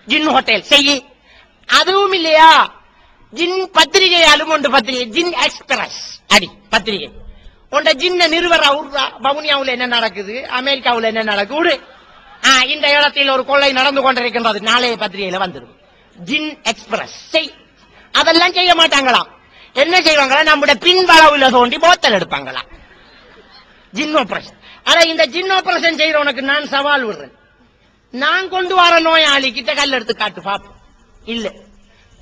ஜின் ஹோட்டல் செய்ய. அதுவும் இல்லையா, ஜின் பத்திரிகை அலுமொண்டு பத்திரிகை, ஜின் எக்ஸ்பிரஸ் அடி பத்திரிகை உண்ட ஜின்ன நிறுவரா உருவா. வவுனியாவுல என்ன நடக்குது, அமெரிக்காவுல என்ன நடக்குது, இந்த இடத்தில் ஒரு கொள்ளை நடந்து கொண்டிருக்கின்றது, நாளைய பத்திரிகையில வந்துடும். ஜின் எக்ஸ்பிரஸ் செய். அதெல்லாம் செய்ய மாட்டாங்களாம். என்ன செய்வாங்களா, நம்முடைய பின்வளவுல தோண்டி போத்தல் எடுப்பாங்களாம். ஜின் ஆபரேஷன். ஆனா இந்த ஜின் ஆபரேஷன் செய்யறவனுக்கு நான் சவால் விடுறேன். நான் கொண்டு வர நோயாளி கிட்ட கல் எடுத்து காட்டு பாப்போம். இல்ல,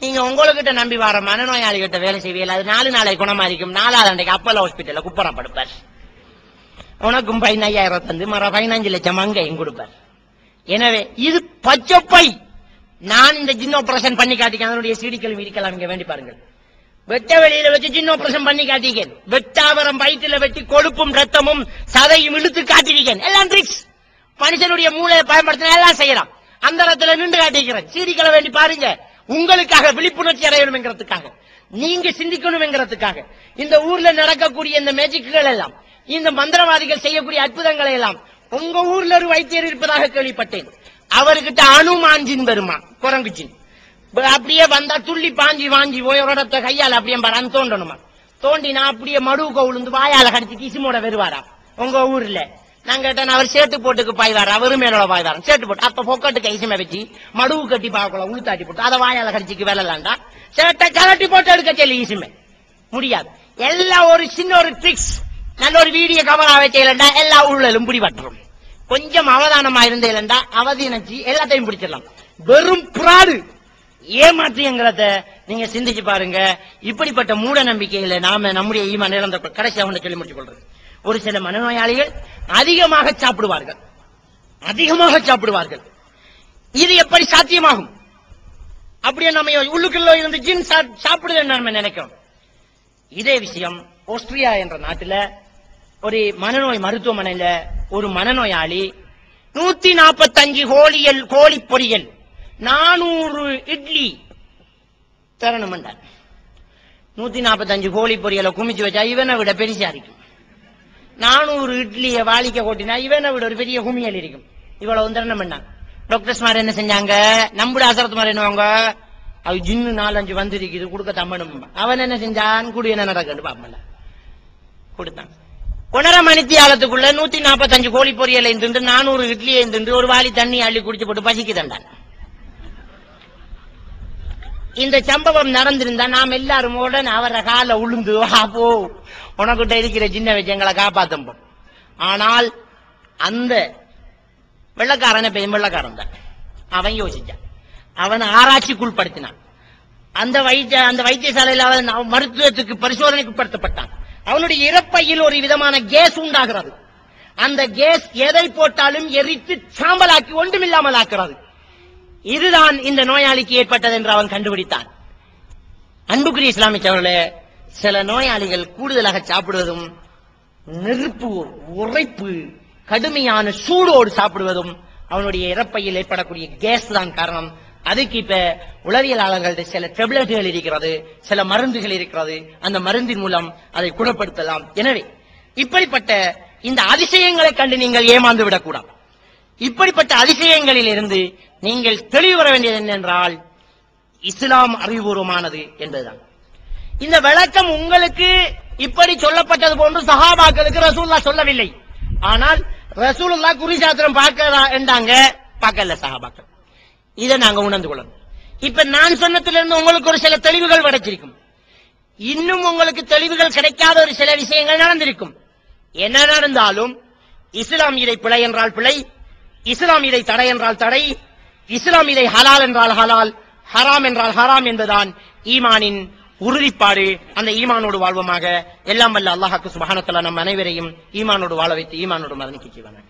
நீங்க உங்ககிட்ட நம்பி வர மனநோயாளி கிட்ட வேலை செய்வீங்க. அது 4 நாளை குணமா இருக்கும். 4வது அன்றைக்கு அப்பல் ஹாஸ்பிட்டல்ல குப்பரப்படுப்பார். உனக்கும் 15,000 தந்து மர 15 லட்சம் அங்கையும் கொடுப்பார். எனவே இது பச்சப்பை. நான் இந்த ஜின் ஆபரேஷன் பண்ணி காட்டிக்க அதனுடைய சீடிக்கள் விரிக்கலாம். இங்க வேண்டி பாருங்கள். வெட்ட வெளியில வச்சு ஜின் ஆபரேஷன் பண்ணி காட்டிக்கேன். வெட்டாவரம் வயிற்றுல வெட்டி கொழுப்பும் ரத்தமும் சதையும் இழுத்து காட்டிருக்கேன். எல்லாம் ட்ரிக்ஸ். மனுஷனுடைய மூளையை பயன்படுத்தின எல்லாம் செய்யலாம். அந்த இடத்துல நின்று காட்டிக்கிறேன். சீடிக்களை வேண்டி பாருங்க. உங்களுக்காக விழிப்புணர்ச்சி அடையணும்ங்கிறதுக்காக, நீங்க சிந்திக்கணும்ங்கிறதுக்காக, இந்த ஊர்ல நடக்கக்கூடிய இந்த மேஜிக்குகள் எல்லாம், இந்த மந்திரவாதிகள் செய்யக்கூடிய அற்புதங்களை எல்லாம், உங்க ஊர்ல ஒரு வைத்தியர் இருப்பதாக கேள்விப்பட்டேன். அவர்கிட்ட அனுமான்ஜின் வருமா, குரங்குச்சின். அப்படியே வந்தா துள்ளி பாஞ்சி வாஞ்சி போய் ஒரு இடத்த கையால அப்படியே பரான் தோண்டணுமா. தோண்டினா அப்படியே மடுவுக்கு உளுந்து வாயால கடிச்சு கிசுமோட வருவாரா உங்க ஊர்ல. நான் கேட்டேன், அவர் சேட்டு போட்டுக்கு பாய்வார், அவரு மேலோட பாய்வார். சேட்டு போட்டு அப்ப பொக்கட்டுக்கு ஐசமை வச்சு மடுவு கட்டி பார்க்கலாம், உளுத்தாட்டி போட்டு அதை வாயால கடிச்சுக்கு வேலைலாண்டா சேட்டை கலட்டி போட்டு எடுக்க சொல்லி ஈசுமை முடியாது. எல்லாம் ஒரு சின்ன ஒரு ட்ரிக்ஸ். நல்ல ஒரு வீடியோ கவராக செய்யலண்டா எல்லா ஊழலும் பிடிபட்டுரும். கொஞ்சம் அவதானமா இருந்தேன்டா அவதினச்சு எல்லாத்தையும் பிடிச்சிடலாம். வெறும் பிராடு ஏமாற்றியங்கிறத நீங்க சிந்திச்சு பாருங்க. இப்படிப்பட்ட மூட நம்பிக்கையில நாம நம்முடைய ஈமான் இழந்த கடைசி அவனை சொல்லி முடிச்சு கொள்றது. ஒரு சில மனநோயாளிகள் அதிகமாக சாப்பிடுவார்கள், அதிகமாக சாப்பிடுவார்கள். இது எப்படி சாத்தியமாகும்? அப்படியே நம்ம உள்ளுக்குள்ள இருந்து ஜின் சாப்பிடுது நம்ம நினைக்கிறோம். இதே விஷயம் ஆஸ்திரியா என்ற நாட்டில் ஒரு மனநோய் மருத்துவமனையில ஒரு மனநோயாளி 145 கோழி பொரியல் 400 இட்லி தரணும். 145 கோழி பொரியலை குமிச்சு வச்சா இவனை விட பெருசா இருக்கும். 400 இட்லியை வாளிக்க கொட்டினா இவனை விட ஒரு பெரிய குமியல் இருக்கும். இவ்வளவு தரணம் பண்ணாங்க. டாக்டர்ஸ் மாதிரி என்ன செஞ்சாங்க, நம்முடைய அசரத்து மாதிரி என்னவாங்க, அது ஜின்னு 4-5 வந்திருக்குது கொடுக்க தம்மணும். அவன் என்ன செஞ்சான், கூடி என்ன நடக்கணும் பாப்பல கொடுத்தான். 1.5 மணித்தியாலத்துக்குள்ள 145 கோழி பொரியலை தின்று 400 இட்லியை தின்று ஒரு வாளி தண்ணி அள்ளி குடிச்சு போட்டு பசிக்கு தண்டான். இந்த சம்பவம் நடந்திருந்தா நாம் எல்லாரும் உடனே அவரை கால உளுந்து போ உனக்கிட்ட இருக்கிற சின்ன வச்சு எங்களை காப்பாத்தம்போம். ஆனால் அந்த வெள்ளக்காரனை பெரும் வெள்ளக்காரன் தான். அவன் யோசிச்சான், அவன் ஆராய்ச்சிக்குள்படுத்தினான். அந்த வைத்தியசாலையில் அவன் மருத்துவத்துக்கு பரிசோதனைக்கு உட்படுத்தப்பட்டான். அவனுடைய இறப்பையில் ஒரு விதமான கேஸ் உண்டாகிறது. அந்த கேஸ் எதை போட்டாலும் எரித்து சாம்பலாக்கி ஒன்றுமில்லாமல் ஆக்கிறது. இதுதான் இந்த நோயாளிக்கு ஏற்பட்டது என்று அவன் கண்டுபிடித்தான். அன்புக்குரிய இஸ்லாமிய சகோதரர்களே, சில நோயாளிகள் கூடுதலாக சாப்பிடுவதும், நெருப்பு உரைப்பு கடுமையான சூடோடு சாப்பிடுவதும் அவனுடைய இறப்பையில் ஏற்படக்கூடிய கேஸ் தான் காரணம். அதுக்கு இப்ப உளவியலாளர்கள் சில டெப்லெட்டுகள் இருக்கிறது, சில மருந்துகள் இருக்கிறது. அந்த மருந்தின் மூலம் அதை குணப்படுத்தலாம். எனவே இப்படிப்பட்ட இந்த அதிசயங்களை கண்டு நீங்கள் ஏமாந்து விடக்கூடாது. இப்படிப்பட்ட அதிசயங்களில் இருந்து நீங்கள் தெளிவு வர வேண்டியது என்னென்றால், இஸ்லாம் அறிவுபூர்வமானது என்பதுதான். இந்த விளக்கம் உங்களுக்கு இப்படி சொல்லப்பட்டது போன்று சஹாபாக்களுக்கு ரசூலுல்லாஹ் சொல்லவில்லை. ஆனால் ரசூலுல்லாஹ் குறிசாத்திரம் பார்க்கிறா என்றாங்க, பார்க்கல சஹாபாக்கள். இதை நாங்க உணர்ந்து கொள்ளணும். இப்ப நான் சொன்னதிலிருந்து உங்களுக்கு ஒரு சில தெளிவுகள் கிடைச்சிருக்கும். இன்னும் உங்களுக்கு தெளிவுகள் கிடைக்காத ஒரு சில விஷயங்கள் நடந்திருக்கும். என்ன நடந்தாலும் இஸ்லாம் இதை பிழை என்றால் பிழை, இஸ்லாம் இதை தடை என்றால் தடை, இஸ்லாம் இதை ஹலால் என்றால் ஹலால், ஹராம் என்றால் ஹராம் என்பதுதான் ஈமானின் உறுதிப்பாடு. அந்த ஈமானோடு வாழ்வமாக. எல்லாம் வல்ல அல்லாஹ்வுக்கு சுப்ஹானஹு வ தஆலா நம் அனைவரையும் ஈமானோடு வாழ வைத்து ஈமானோடு மரணிக்க செய்வானாக.